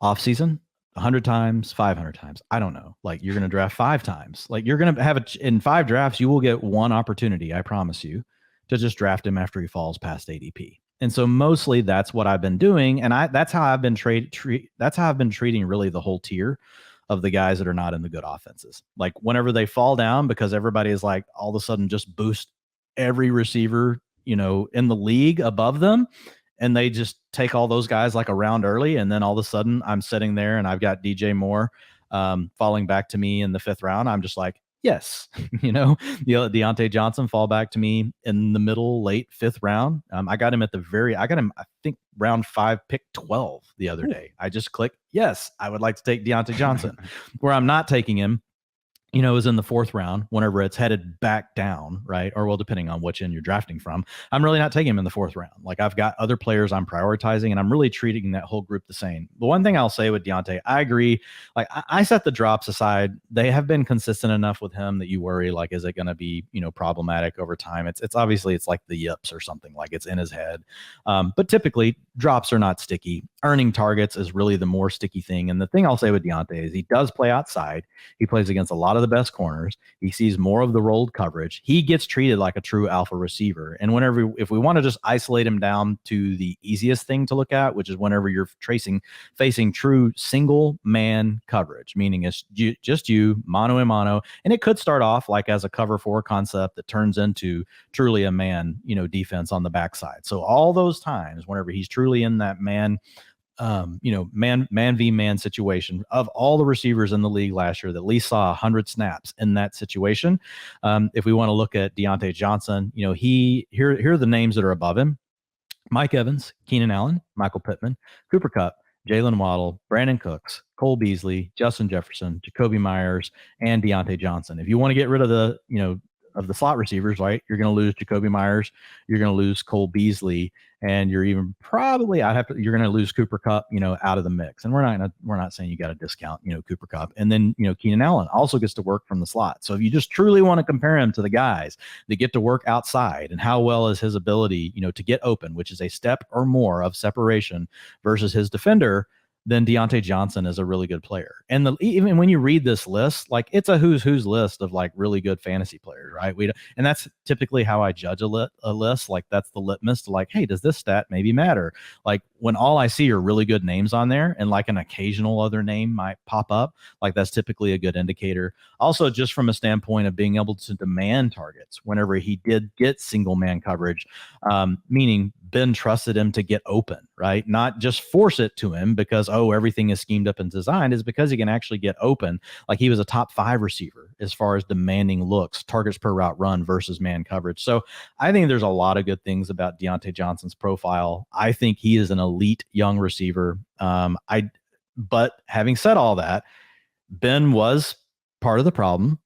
offseason, 100 times, 500 times, I don't know. Like you're going to draft 5 times. Like you're going to have in 5 drafts, you will get one opportunity, I promise you, to just draft him after he falls past ADP. And so mostly that's what I've been doing. And that's how I've been treating really the whole tier of the guys that are not in the good offenses. Like whenever they fall down, because everybody is like all of a sudden just boost every receiver, in the league above them. And they just take all those guys like a round early. And then all of a sudden I'm sitting there and I've got DJ Moore falling back to me in the 5th round. I'm just like, yes, Diontae Johnson fall back to me in the middle, late 5th round. I got him I think round 5, pick 12 the other day. I just clicked, yes, I would like to take Diontae Johnson. Where I'm not taking him, is in the 4th round whenever it's headed back down, right? Or well, depending on which end you're drafting from. I'm really not taking him in the 4th round. Like I've got other players I'm prioritizing and I'm really treating that whole group the same. The one thing I'll say with Diontae, I agree. Like I set the drops aside. They have been consistent enough with him that you worry, like, is it going to be, problematic over time? It's obviously it's like the yips or something, like it's in his head. But typically drops are not sticky. Earning targets is really the more sticky thing. And the thing I'll say with Diontae is he does play outside. He plays against a lot of the best corners. He sees more of the rolled coverage. He gets treated like a true alpha receiver. And if we want to just isolate him down to the easiest thing to look at, which is whenever you're facing true single man coverage, meaning it's just you, mano a mano. And it could start off like as a cover 4 concept that turns into truly a man, defense on the backside. So all those times whenever he's truly in that man v man situation, of all the receivers in the league last year that at least saw 100 snaps in that situation. If we want to look at Diontae Johnson, here are the names that are above him: Mike Evans, Keenan Allen, Michael Pittman, Cooper Kupp, Jalen Waddle, Brandon Cooks, Cole Beasley, Justin Jefferson, Jacoby Myers, and Diontae Johnson. If you want to get rid of the slot receivers, right, you're going to lose Jacoby Myers, you're going to lose Cole Beasley, and you're even probably you're going to lose Cooper Kupp, out of the mix. And we're not saying you got to discount, Cooper Kupp. And then, Keenan Allen also gets to work from the slot. So if you just truly want to compare him to the guys that get to work outside and how well is his ability, to get open, which is a step or more of separation versus his defender, then Diontae Johnson is a really good player. And even when you read this list, like it's a who's list of like really good fantasy players, right? And that's typically how I judge a list. Like that's the litmus to like, hey, does this stat maybe matter? Like when all I see are really good names on there and like an occasional other name might pop up, like that's typically a good indicator. Also, just from a standpoint of being able to demand targets whenever he did get single man coverage, meaning Ben trusted him to get open, right? Not just force it to him because, everything is schemed up and designed, is because he can actually get open. Like he was a top 5 receiver as far as demanding looks, targets per route run versus man coverage. So I think there's a lot of good things about Diontae Johnson's profile. I think he is an elite young receiver. But having said all that, Ben was part of the problem,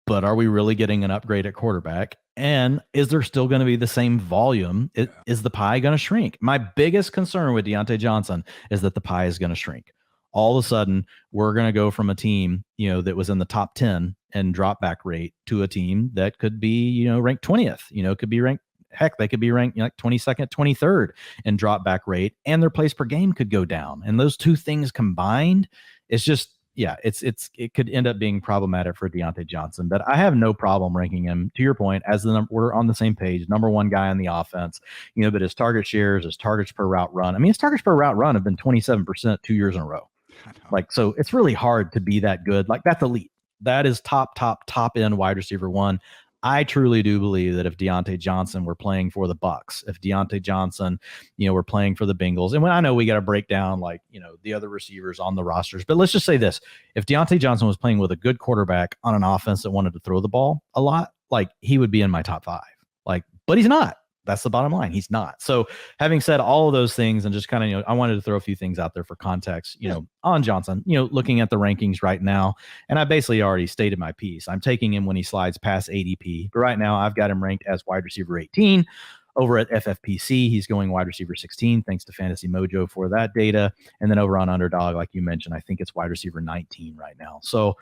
but are we really getting an upgrade at quarterback? And is there still going to be the same volume? Is the pie going to shrink? My biggest concern with Diontae Johnson is that the pie is going to shrink. All of a sudden, we're going to go from a team, that was in the top 10 and drop back rate to a team that could be, ranked 20th, could be ranked, heck, they could be ranked like 22nd, 23rd in drop back rate, and their plays per game could go down. And those two things combined, it's just, it could end up being problematic for Diontae Johnson, but I have no problem ranking him, to your point, as we're on the same page, number one guy on the offense, but his target shares, his targets per route run. I mean, his targets per route run have been 27% 2 years in a row. Like, so it's really hard to be that good. Like, that's elite. That is top end wide receiver one. I truly do believe that if Diontae Johnson were playing for the Bucks, if Diontae Johnson, were playing for the Bengals, and when I know we got to break down the other receivers on the rosters, but let's just say this: if Diontae Johnson was playing with a good quarterback on an offense that wanted to throw the ball a lot, like, he would be in my top 5. Like, but he's not. That's the bottom line. He's not. So having said all of those things, and just kind of, I wanted to throw a few things out there for context, on Johnson, looking at the rankings right now. And I basically already stated my piece. I'm taking him when he slides past ADP, but right now I've got him ranked as wide receiver 18. Over at FFPC, he's going wide receiver 16, thanks to Fantasy Mojo for that data. And then over on Underdog, like you mentioned, I think it's wide receiver 19 right now. So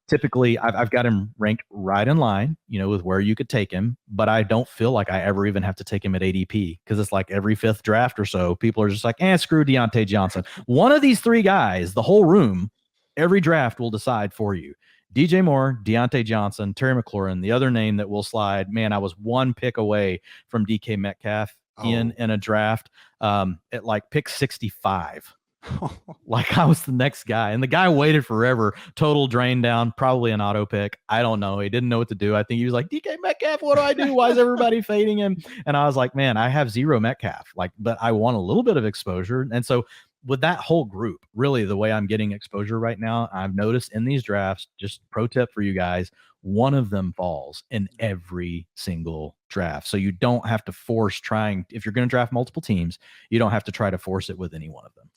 typically, I've got him ranked right in line, with where you could take him. But I don't feel like I ever even have to take him at ADP, because it's like every 5th draft or so, people are just like, screw Diontae Johnson. One of these 3 guys, the whole room, every draft will decide for you. DJ Moore, Diontae Johnson, Terry McLaurin. The other name that will slide, man, I was 1 pick away from DK Metcalf in a draft at like pick 65. Like, I was the next guy, and the guy waited forever. Total drain down, probably an auto pick. I don't know. He didn't know what to do. I think he was like, DK Metcalf, what do I do? Why is everybody fading him? And I was like, man, I have 0 Metcalf, but I want a little bit of exposure. And so with that whole group, really the way I'm getting exposure right now, I've noticed in these drafts, just pro tip for you guys, one of them falls in every single draft. So you don't have to force if you're going to draft multiple teams, you don't have to try to force it with any one of them.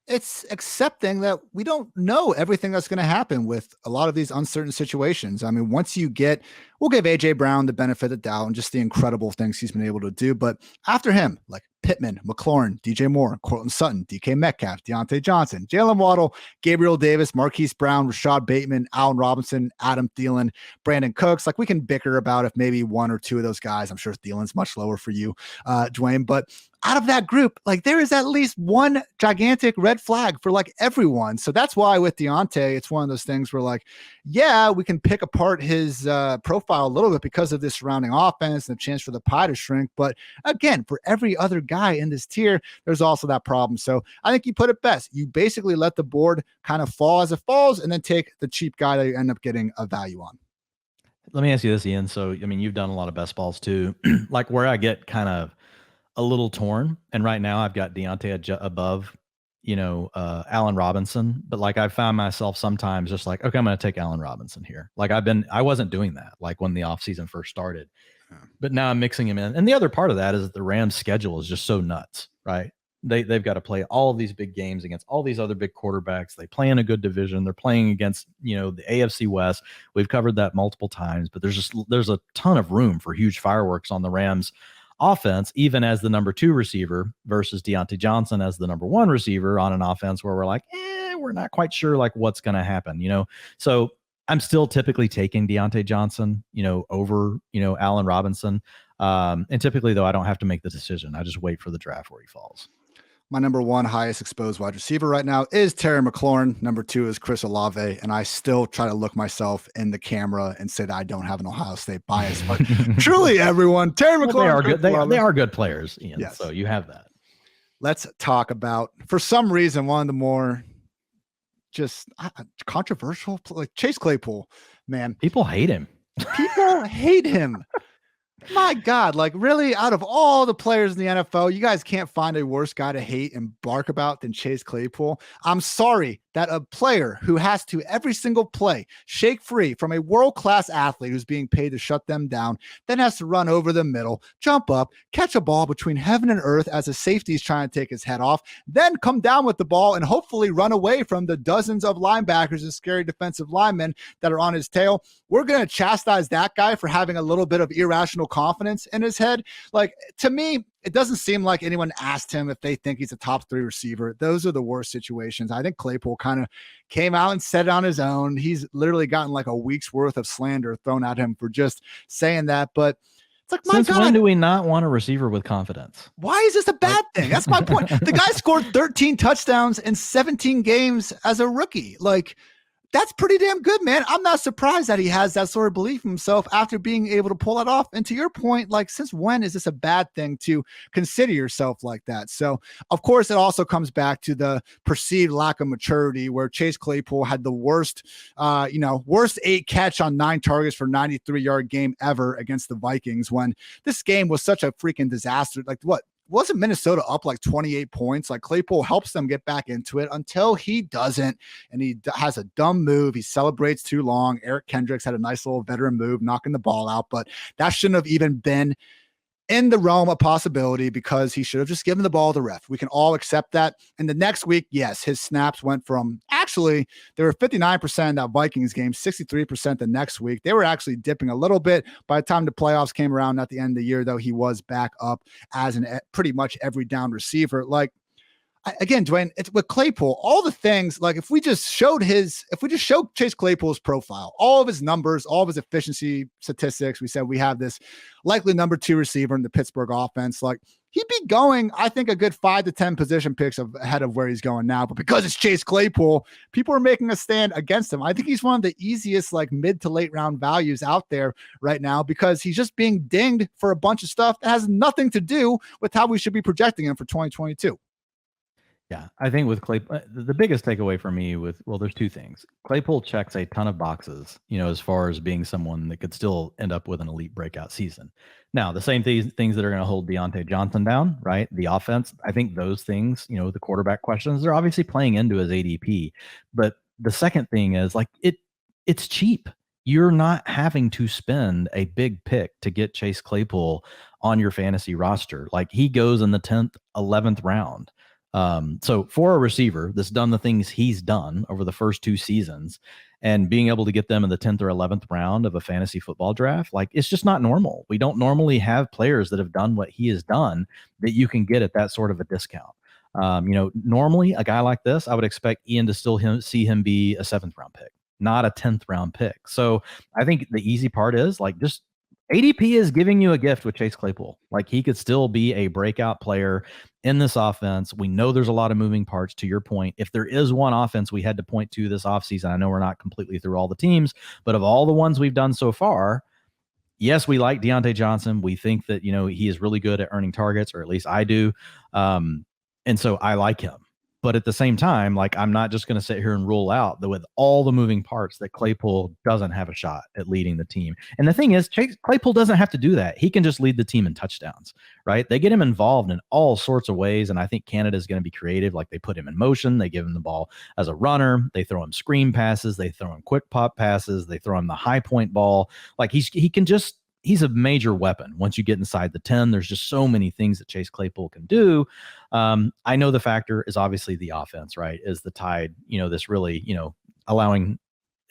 It's accepting that we don't know everything that's going to happen with a lot of these uncertain situations. I mean, we'll give AJ Brown the benefit of the doubt and just the incredible things he's been able to do. But after him, like Pittman, McLaurin, DJ Moore, Cortland Sutton, DK Metcalf, Diontae Johnson, Jalen Waddle, Gabriel Davis, Marquise Brown, Rashad Bateman, Allen Robinson, Adam Thielen, Brandon Cooks. Like, we can bicker about if maybe 1 or 2 of those guys, I'm sure Thielen's much lower for you, Dwayne, but out of that group, like, there is at least one gigantic red flag for like everyone. So that's why with Diontae, it's one of those things where, like, yeah, we can pick apart his profile a little bit because of this surrounding offense and the chance for the pie to shrink. But again, for every other guy in this tier, there's also that problem. So I think you put it best. You basically let the board kind of fall as it falls, and then take the cheap guy that you end up getting a value on. Let me ask you this, Ian. So, I mean, you've done a lot of best balls too. Like, where I get kind of a little torn, and right now I've got Diontae above, Allen Robinson, but like, I found myself sometimes just like, okay, I'm going to take Allen Robinson here. Like, I wasn't doing that, like, when the offseason first started, but now I'm mixing him in. And the other part of that is that the Rams schedule is just so nuts, right? They've got to play all of these big games against all these other big quarterbacks. They play in a good division. They're playing against, the AFC West. We've covered that multiple times, but there's a ton of room for huge fireworks on the Rams offense, even as the number 2 receiver versus Diontae Johnson as the number 1 receiver on an offense where we're like, we're not quite sure like what's going to happen, So I'm still typically taking Diontae Johnson, over, Allen Robinson. And typically, though, I don't have to make the decision. I just wait for the draft where he falls. My number 1 highest exposed wide receiver right now is Terry McLaurin. Number 2 is Chris Olave. And I still try to look myself in the camera and say that I don't have an Ohio State bias. But truly, everyone, Terry McLaurin. They are good. They are good players, Ian. Yes. So you have that. Let's talk about, for some reason, one of the more just controversial, like Chase Claypool, man. People hate him. People hate him. My God, like, really, out of all the players in the NFL, you guys can't find a worse guy to hate and bark about than Chase Claypool. I'm sorry that a player who has to every single play shake free from a world-class athlete who's being paid to shut them down, then has to run over the middle, jump up, catch a ball between heaven and earth as a safety is trying to take his head off, then come down with the ball and hopefully run away from the dozens of linebackers and scary defensive linemen that are on his tail. We're going to chastise that guy for having a little bit of irrational confidence in his head. Like, to me, it doesn't seem like anyone asked him if they think he's a top 3 receiver. Those are the worst situations. I think Claypool kind of came out and said it on his own. He's literally gotten like a week's worth of slander thrown at him for just saying that. But it's like, my Since God, when do we not want a receiver with confidence? Why is this a bad thing? That's my point. The guy scored 13 touchdowns in 17 games as a rookie. Like, that's pretty damn good, man. I'm not surprised that he has that sort of belief in himself after being able to pull that off. And to your point, like, since when is this a bad thing to consider yourself like that? So, of course, it also comes back to the perceived lack of maturity, where Chase Claypool had the worst 8 catch on 9 targets for 93-yard game ever against the Vikings, when this game was such a freaking disaster. Like, what? Wasn't Minnesota up like 28 points? Like, Claypool helps them get back into it until he doesn't, and he has a dumb move. He celebrates too long. Eric Kendricks had a nice little veteran move, knocking the ball out, but that shouldn't have even been in the realm of possibility, because he should have just given the ball to the ref. We can all accept that. And the next week, yes, his snaps went from, actually, they were 59% in that Vikings game, 63% the next week. They were actually dipping a little bit. By the time the playoffs came around at the end of the year, though, he was back up as an pretty much every down receiver. Like, again, Dwayne, it's with Claypool, all the things, like, if we just showed Chase Claypool's profile, all of his numbers, all of his efficiency statistics, we said we have this likely number 2 receiver in the Pittsburgh offense, like, he'd be going, I think, a good 5 to 10 position picks ahead of where he's going now. But because it's Chase Claypool, people are making a stand against him. I think he's one of the easiest, like, mid to late round values out there right now, because he's just being dinged for a bunch of stuff that has nothing to do with how we should be projecting him for 2022. Yeah, I think with Claypool, the biggest takeaway for me there's 2 things. Claypool checks a ton of boxes, as far as being someone that could still end up with an elite breakout season. Now, the same things that are going to hold Diontae Johnson down, right? The offense, I think those things, the quarterback questions, they're obviously playing into his ADP. But the second thing is, like, it's cheap. You're not having to spend a big pick to get Chase Claypool on your fantasy roster. Like, he goes in the 10th, 11th round. So for a receiver that's done the things he's done over the first 2 seasons, and being able to get them in the 10th or 11th round of a fantasy football draft, like, it's just not normal. We don't normally have players that have done what he has done that you can get at that sort of a discount. Normally a guy like this, I would expect Ian to still see him be a 7th round pick, not a 10th round pick. So I think the easy part is, like, just ADP is giving you a gift with Chase Claypool. Like, he could still be a breakout player in this offense. We know there's a lot of moving parts, to your point. If there is one offense we had to point to this offseason, I know we're not completely through all the teams, but of all the ones we've done so far, yes, we like Diontae Johnson. We think that, he is really good at earning targets, or at least I do. And so I like him. But at the same time, like, I'm not just going to sit here and rule out that with all the moving parts that Claypool doesn't have a shot at leading the team. And the thing is, Chase Claypool doesn't have to do that. He can just lead the team in touchdowns, right? They get him involved in all sorts of ways. And I think Canada is going to be creative. Like, they put him in motion. They give him the ball as a runner. They throw him screen passes. They throw him quick pop passes. They throw him the high point ball. Like, he's a major weapon. Once you get inside the 10, there's just so many things that Chase Claypool can do. I know the factor is obviously the offense, right? Is the tide, this really, allowing,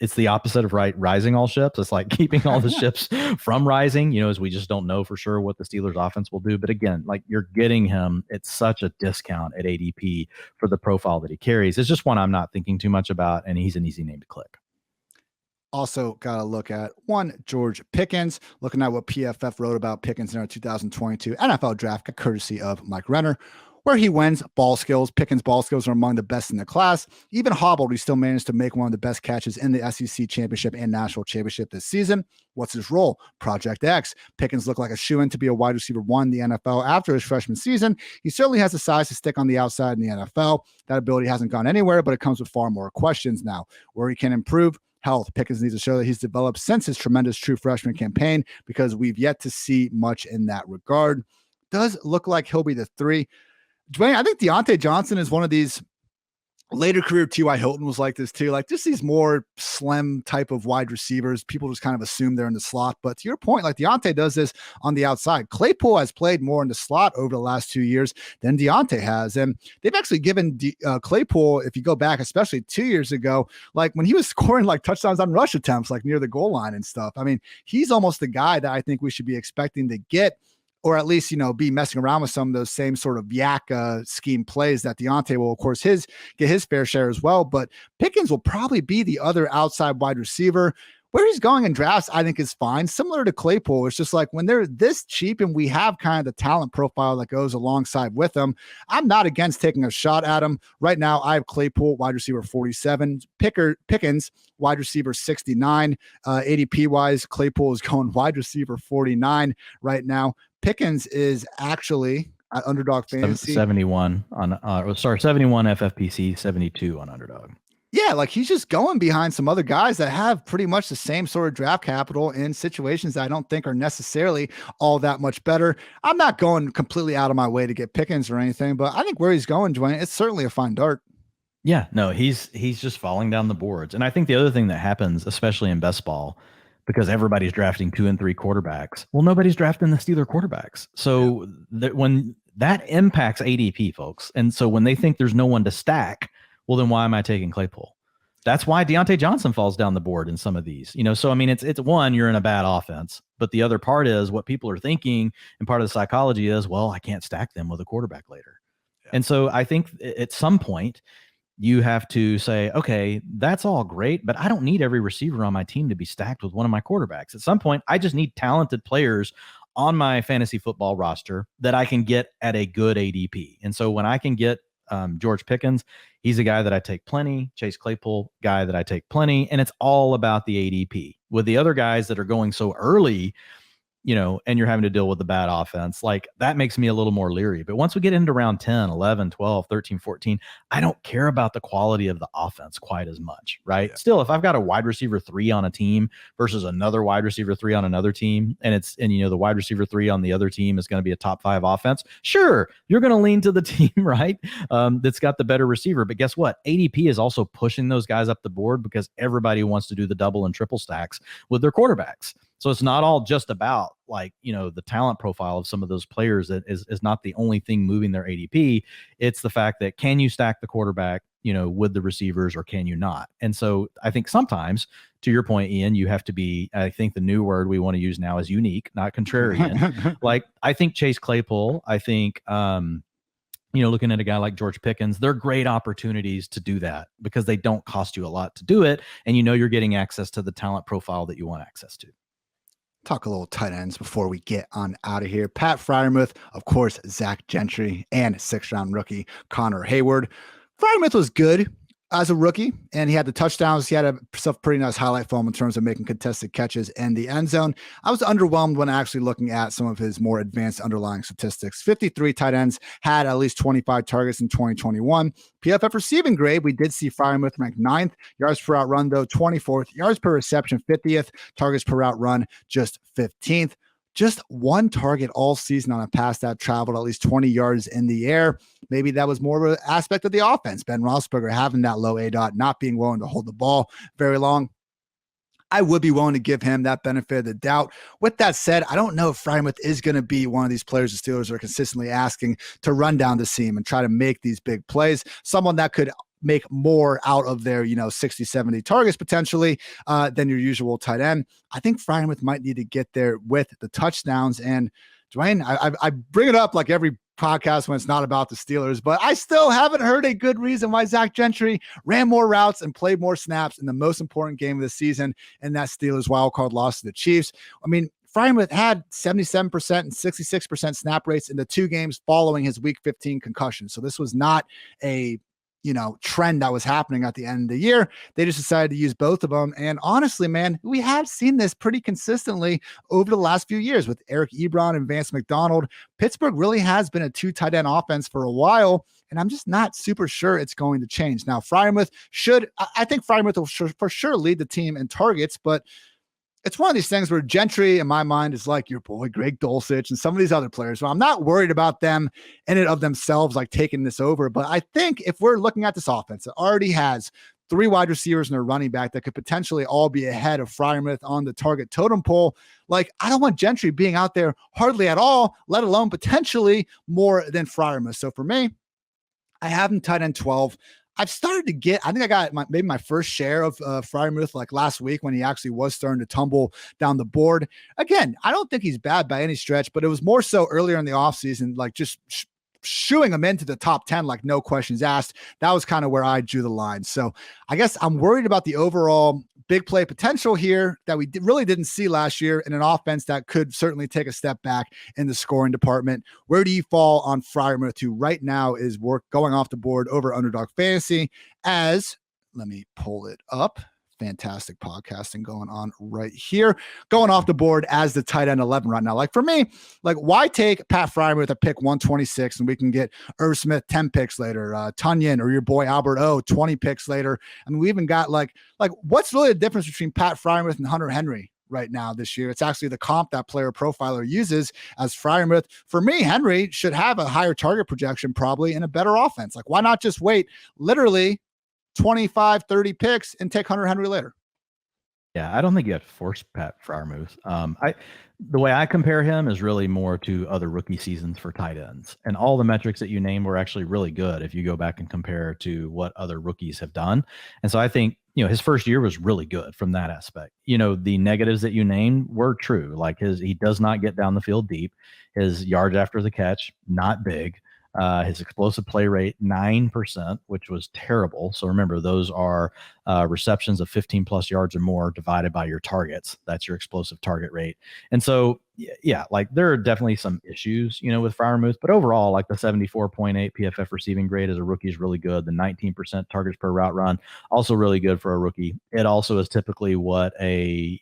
it's the opposite of rising all ships. It's like keeping all the ships from rising, as we just don't know for sure what the Steelers offense will do. But again, like, you're getting him at such a discount at ADP for the profile that he carries. It's just one I'm not thinking too much about, and he's an easy name to click. Also got to look at George Pickens, looking at what PFF wrote about Pickens in our 2022 NFL draft, courtesy of Mike Renner, where he wins ball skills. Pickens' ball skills are among the best in the class. Even hobbled, he still managed to make one of the best catches in the SEC championship and national championship this season. What's his role? Project X. Pickens looked like a shoo-in to be a wide receiver 1 in the NFL after his freshman season. He certainly has the size to stick on the outside in the NFL. That ability hasn't gone anywhere, but it comes with far more questions now. Where he can improve: health. Pickens needs to show that he's developed since his tremendous true freshman campaign, because we've yet to see much in that regard. Does look like he'll be the 3. Dwayne, I think Diontae Johnson is one of these later career. T.Y. Hilton was like this too, like just these more slim type of wide receivers. People just kind of assume they're in the slot. But to your point, like, Diontae does this on the outside. Claypool has played more in the slot over the last 2 years than Diontae has. And they've actually given Claypool, if you go back, especially 2 years ago, like when he was scoring like touchdowns on rush attempts, like near the goal line and stuff. I mean, he's almost the guy that I think we should be expecting to get, or at least, be messing around with some of those same sort of yak scheme plays that Diontae will, of course, get his fair share as well. But Pickens will probably be the other outside wide receiver. where he's going in drafts, I think is fine. Similar to Claypool, it's just like when they're this cheap and we have kind of the talent profile that goes alongside with them, I'm not against taking a shot at him. Right now, I have Claypool, wide receiver 47, Pickens, wide receiver 69. ADP wise, Claypool is going wide receiver 49 right now. Pickens is actually at Underdog Fantasy 71 on 71 FFPC, 72 on Underdog. Yeah, like he's just going behind some other guys that have pretty much the same sort of draft capital in situations that I don't think are necessarily all that much better. I'm not going completely out of my way to get Pickens or anything, but I think where he's going, Dwayne, it's certainly a fine dart. Yeah, no, he's just falling down the boards. And I think the other thing that happens, especially in best ball, because everybody's drafting 2 and 3 quarterbacks. Well, nobody's drafting the Steeler quarterbacks. So when that impacts ADP, folks, and so when they think there's no one to stack, well, then why am I taking Claypool? That's why Diontae Johnson falls down the board in some of these, So, I mean, it's one, you're in a bad offense, but the other part is what people are thinking. And part of the psychology is, well, I can't stack them with a quarterback later. Yeah. And so I think at some point you have to say, okay, that's all great, but I don't need every receiver on my team to be stacked with one of my quarterbacks. At some point, I just need talented players on my fantasy football roster that I can get at a good ADP. And so when I can get George Pickens, he's a guy that I take plenty. Chase Claypool, guy that I take plenty. And it's all about the ADP. With the other guys that are going so early, and you're having to deal with the bad offense, like that makes me a little more leery. But once we get into round 10, 11, 12, 13, 14, I don't care about the quality of the offense quite as much, right? Yeah. Still, if I've got a wide receiver 3 on a team versus another wide receiver 3 on another team, and the wide receiver 3 on the other team is going to be a top 5 offense, sure, you're going to lean to the team, right? That's got the better receiver. But guess what? ADP is also pushing those guys up the board because everybody wants to do the double and triple stacks with their quarterbacks. So it's not all just about the talent profile of some of those players that is not the only thing moving their ADP. It's the fact that can you stack the quarterback, with the receivers or can you not? And so I think sometimes, to your point, Ian, you have to be, I think the new word we want to use now is unique, not contrarian. Like I think Chase Claypool, I think, looking at a guy like George Pickens, they're great opportunities to do that because they don't cost you a lot to do it. And you're getting access to the talent profile that you want access to. Talk a little tight ends before we get on out of here. Pat Freiermuth, of course, Zach Gentry, and 6th-round rookie Connor Hayward. Freiermuth was good as a rookie, and he had the touchdowns. He had a pretty nice highlight film in terms of making contested catches in the end zone. I was underwhelmed when actually looking at some of his more advanced underlying statistics. 53 tight ends had at least 25 targets in 2021. PFF receiving grade, we did see Freiermuth ranked 9th. Yards per route run, though, 24th. Yards per reception, 50th. Targets per route run, just 15th. Just one target all season on a pass that traveled at least 20 yards in the air. Maybe that was more of an aspect of the offense. Ben Roethlisberger having that low ADOT, not being willing to hold the ball very long. I would be willing to give him that benefit of the doubt. With that said, I don't know if Freiermuth is going to be one of these players the Steelers are consistently asking to run down the seam and try to make these big plays. Someone that could make more out of their, 60, 70 targets potentially than your usual tight end. I think Freiermuth might need to get there with the touchdowns. And Dwayne, I bring it up like every podcast when it's not about the Steelers, but I still haven't heard a good reason why Zach Gentry ran more routes and played more snaps in the most important game of the season, and that Steelers wildcard loss to the Chiefs. I mean, Freiermuth had 77% and 66% snap rates in the 2 games following his week 15 concussion. So this was not a trend that was happening at the end of the year. They just decided to use both of them. And honestly, man, we have seen this pretty consistently over the last few years with Eric Ebron and Vance McDonald. Pittsburgh really has been a 2 tight end offense for a while, and I'm just not super sure it's going to change. Now, I think Freiermuth will for sure lead the team in targets, but it's one of these things where Gentry, in my mind, is like your boy Greg Dulcich and some of these other players. Well, I'm not worried about them in and of themselves, like taking this over. But I think if we're looking at this offense, it already has 3 wide receivers and a running back that could potentially all be ahead of Freiermuth on the target totem pole. Like, I don't want Gentry being out there hardly at all, let alone potentially more than Freiermuth. So for me, I have him tight end 12. I've started to get, I think I got maybe my first share of Freiermuth like last week when he actually was starting to tumble down the board. Again, I don't think he's bad by any stretch, but it was more so earlier in the offseason, like just shooing him into the top 10, like no questions asked. That was kind of where I drew the line. So I guess I'm worried about the overall big play potential here that we really didn't see last year in an offense that could certainly take a step back in the scoring department. Where do you fall on Freiermuth, who right now is going off the board over Underdog Fantasy as, let me pull it up. Fantastic podcasting going on right here. Going off the board as the tight end 11 right now. Like for me, like why take Pat Freiermuth at pick 126 and we can get Irv Smith 10 picks later, Tunyon or your boy Albert O 20 picks later. I mean, we even got like what's really the difference between Pat Freiermuth and Hunter Henry right now this year? It's actually the comp that Player Profiler uses as Freiermuth. For me, Henry should have a higher target projection probably and a better offense. Like why not just wait literally 25, 30 picks and take Hunter Henry later? Yeah, I don't think you have to force Pat Freiermuth. The way I compare him is really more to other rookie seasons for tight ends. And all the metrics that you named were actually really good if you go back and compare to what other rookies have done. And so I think, his first year was really good from that aspect. The negatives that you named were true. Like he does not get down the field deep. His yards after the catch, not big. His explosive play rate, 9%, which was terrible. So remember, those are receptions of 15 plus yards or more divided by your targets. That's your explosive target rate. And so, yeah, like there are definitely some issues, with Freiermuth, but overall, like the 74.8 PFF receiving grade as a rookie is really good. The 19% targets per route run, also really good for a rookie. It also is typically what a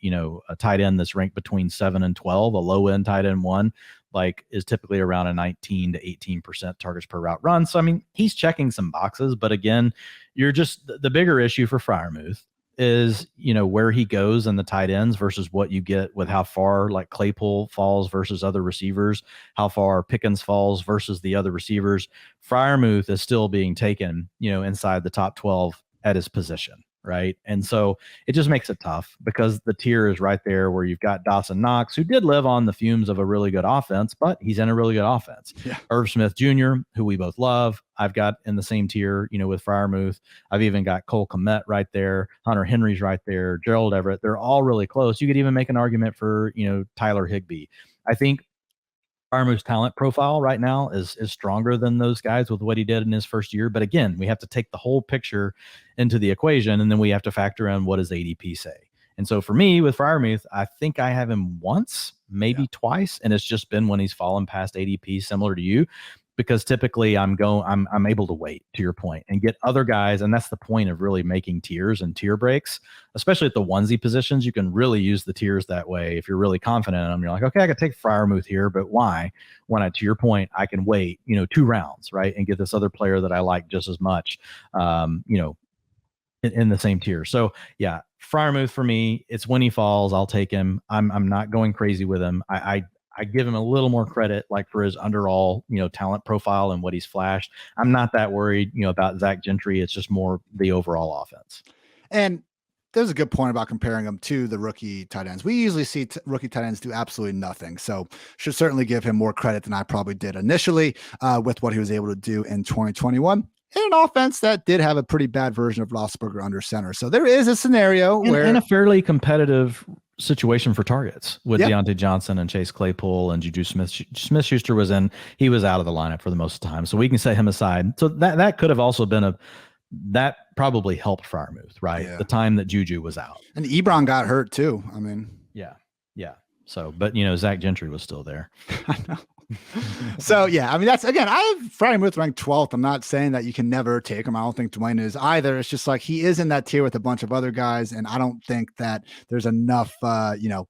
tight end that's ranked between 7 and 12, a low end tight end 1, like is typically around a 19 to 18% targets per route run. So, I mean, he's checking some boxes, but again, you're just the bigger issue for Freiermuth is, where he goes in the tight ends versus what you get with how far like Claypool falls versus other receivers, how far Pickens falls versus the other receivers. Freiermuth is still being taken, inside the top 12 at his position. Right. And so it just makes it tough because the tier is right there where you've got Dawson Knox, who did live on the fumes of a really good offense, but he's in a really good offense. Yeah. Irv Smith Jr., who we both love, I've got in the same tier, with Freiermuth. I've even got Cole Kmet right there. Hunter Henry's right there. Gerald Everett. They're all really close. You could even make an argument for, Tyler Higbee. I think Freiermuth's talent profile right now is stronger than those guys with what he did in his first year. But again, we have to take the whole picture into the equation, and then we have to factor in what does ADP say. And so for me with Freiermuth, I think I have him once, maybe twice, and it's just been when he's fallen past ADP, similar to you. Because typically I'm able to wait, to your point, and get other guys. And that's the point of really making tiers and tier breaks, especially at the onesie positions. You can really use the tiers that way. If you're really confident in them, you're like, okay, I can take Freiermuth here, but why? When to your point, I can wait, 2 rounds, right? And get this other player that I like just as much, in the same tier. So yeah, Freiermuth for me, it's when he falls, I'll take him. I'm not going crazy with him. I give him a little more credit, like for his underall, talent profile and what he's flashed. I'm not that worried, about Zach Gentry. It's just more the overall offense. And there's a good point about comparing them to the rookie tight ends. We usually see rookie tight ends do absolutely nothing. So should certainly give him more credit than I probably did initially with what he was able to do in 2021. In an offense that did have a pretty bad version of Roethlisberger under center. So there is a scenario where... And a fairly competitive situation for targets with Diontae Johnson and Chase Claypool and Juju Smith-Schuster was he was out of the lineup for the most of the time. So we can set him aside. So that could have also been that probably helped Freiermuth, right? Yeah. The time that Juju was out. And Ebron got hurt too. I mean... Yeah. So, but Zach Gentry was still there. I know. So yeah, I mean, that's again, I have Freiermuth ranked 12th. I'm not saying that you can never take him. I don't think Dwain is either. It's just like he is in that tier with a bunch of other guys, and I don't think that there's enough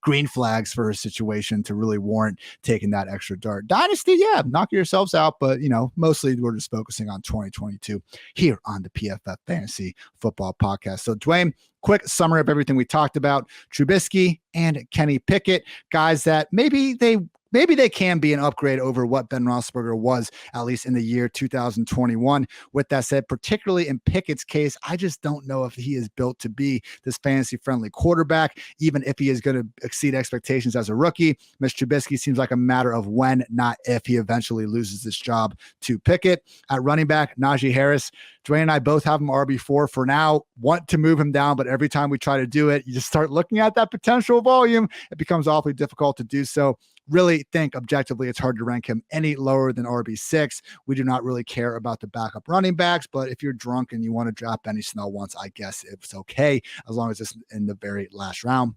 green flags for his situation to really warrant taking that extra dart. Dynasty, yeah, knock yourselves out, but mostly we're just focusing on 2022 here on the PFF Fantasy Football Podcast. So Dwain, quick summary of everything we talked about: Trubisky and Kenny Pickett, guys that maybe they can be an upgrade over what Ben Roethlisberger was, at least in the year 2021. With that said, particularly in Pickett's case, I just don't know if he is built to be this fantasy-friendly quarterback, even if he is going to exceed expectations as a rookie. Mr. Trubisky seems like a matter of when, not if, he eventually loses this job to Pickett. At running back, Najee Harris, Dwayne and I both have him RB4 for now, want to move him down, but every time we try to do it, you just start looking at that potential volume. It becomes awfully difficult to do so. Really think objectively it's hard to rank him any lower than RB6. We do not really care about the backup running backs, but if you're drunk and you want to drop Benny Snell once, I guess it's okay as long as it's in the very last round.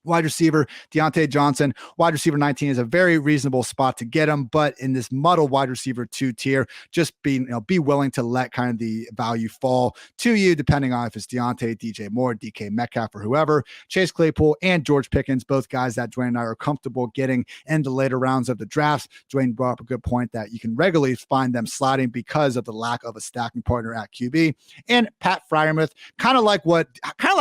Wide receiver, Diontae Johnson, wide receiver 19 is a very reasonable spot to get him, but in this muddled wide receiver 2 tier, just be willing to let kind of the value fall to you, depending on if it's Diontae, DJ Moore, DK Metcalf, or whoever. Chase Claypool and George Pickens, both guys that Dwayne and I are comfortable getting in the later rounds of the drafts. Dwayne brought up a good point that you can regularly find them sliding because of the lack of a stacking partner at QB. And Pat Freiermuth, kind of like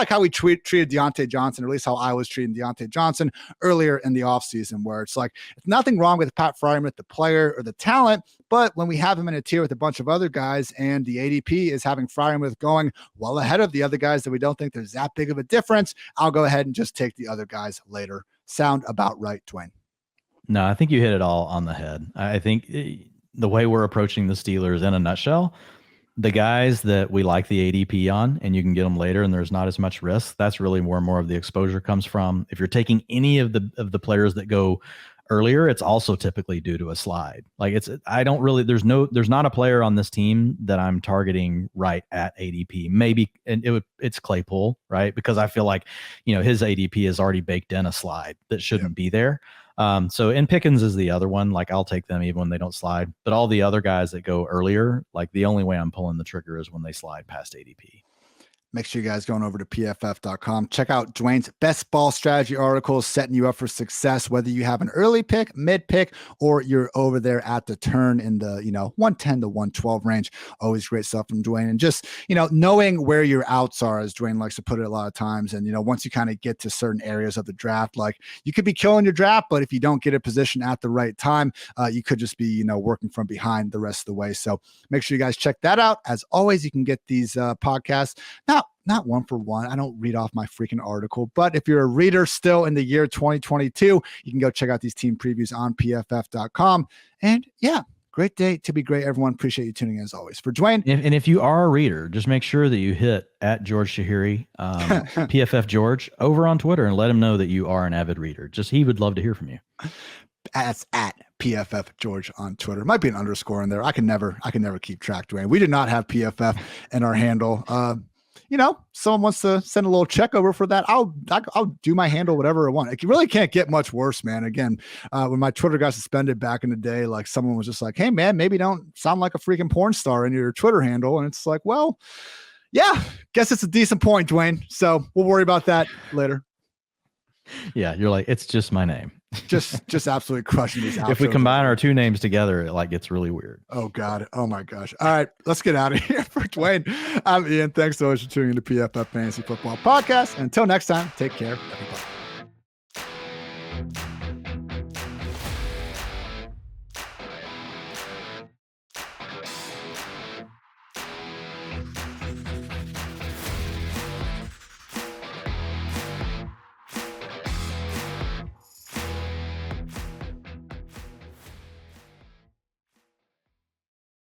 how we treated Diontae Johnson, or at least how I was treating Diontae Johnson earlier in the offseason, where it's like, it's nothing wrong with Pat Freiermuth, the player or the talent, but when we have him in a tier with a bunch of other guys and the ADP is having Freiermuth going well ahead of the other guys that we don't think there's that big of a difference, I'll go ahead and just take the other guys later. Sound about right, Dwayne? No, I think you hit it all on the head. I think the way we're approaching the Steelers in a nutshell, the guys that we like the ADP on and you can get them later and there's not as much risk, that's really where more of the exposure comes from. If you're taking any of the players that go earlier, it's also typically due to a slide. Like there's not a player on this team that I'm targeting right at ADP. Maybe, and it's Claypool, right? Because I feel like, his ADP is already baked in a slide that shouldn't be there. And Pickens is the other one. Like I'll take them even when they don't slide, but all the other guys that go earlier, like the only way I'm pulling the trigger is when they slide past ADP. Make sure you guys going over to PFF.com. Check out Dwayne's best ball strategy articles, setting you up for success, whether you have an early pick, mid pick, or you're over there at the turn in the 110 to 112 range. Always great stuff from Dwayne. And just knowing where your outs are, as Dwayne likes to put it a lot of times. And once you kind of get to certain areas of the draft, like you could be killing your draft, but if you don't get a position at the right time, you could just be working from behind the rest of the way. So make sure you guys check that out. As always, you can get these podcasts not one for one. I don't read off my freaking article, but if you're a reader still in the year 2022, you can go check out these team previews on PFF.com. And yeah, great day to be great, everyone. Appreciate you tuning in as always. For Dwayne. And if you are a reader, just make sure that you hit at George Shahiri, PFF George, over on Twitter and let him know that you are an avid reader. He would love to hear from you. That's at PFF George on Twitter. Might be an underscore in there. I can never keep track, Dwayne. We did not have PFF in our handle. Someone wants to send a little check over for that, I'll do my handle whatever I want. It really can't get much worse, man. Again, when my Twitter got suspended back in the day, like someone was just like, hey man, maybe don't sound like a freaking porn star in your Twitter handle. And it's like, well, yeah, guess it's a decent point, Dwayne. So we'll worry about that later. Yeah, you're like, it's just my name. just absolutely crushing these. If we combine our two names together, it gets really weird. Oh God. Oh my gosh. All right, let's get out of here. For Dwayne, I'm Ian. Thanks so much for tuning in to PFF Fantasy Football Podcast. Until next time, take care, everybody.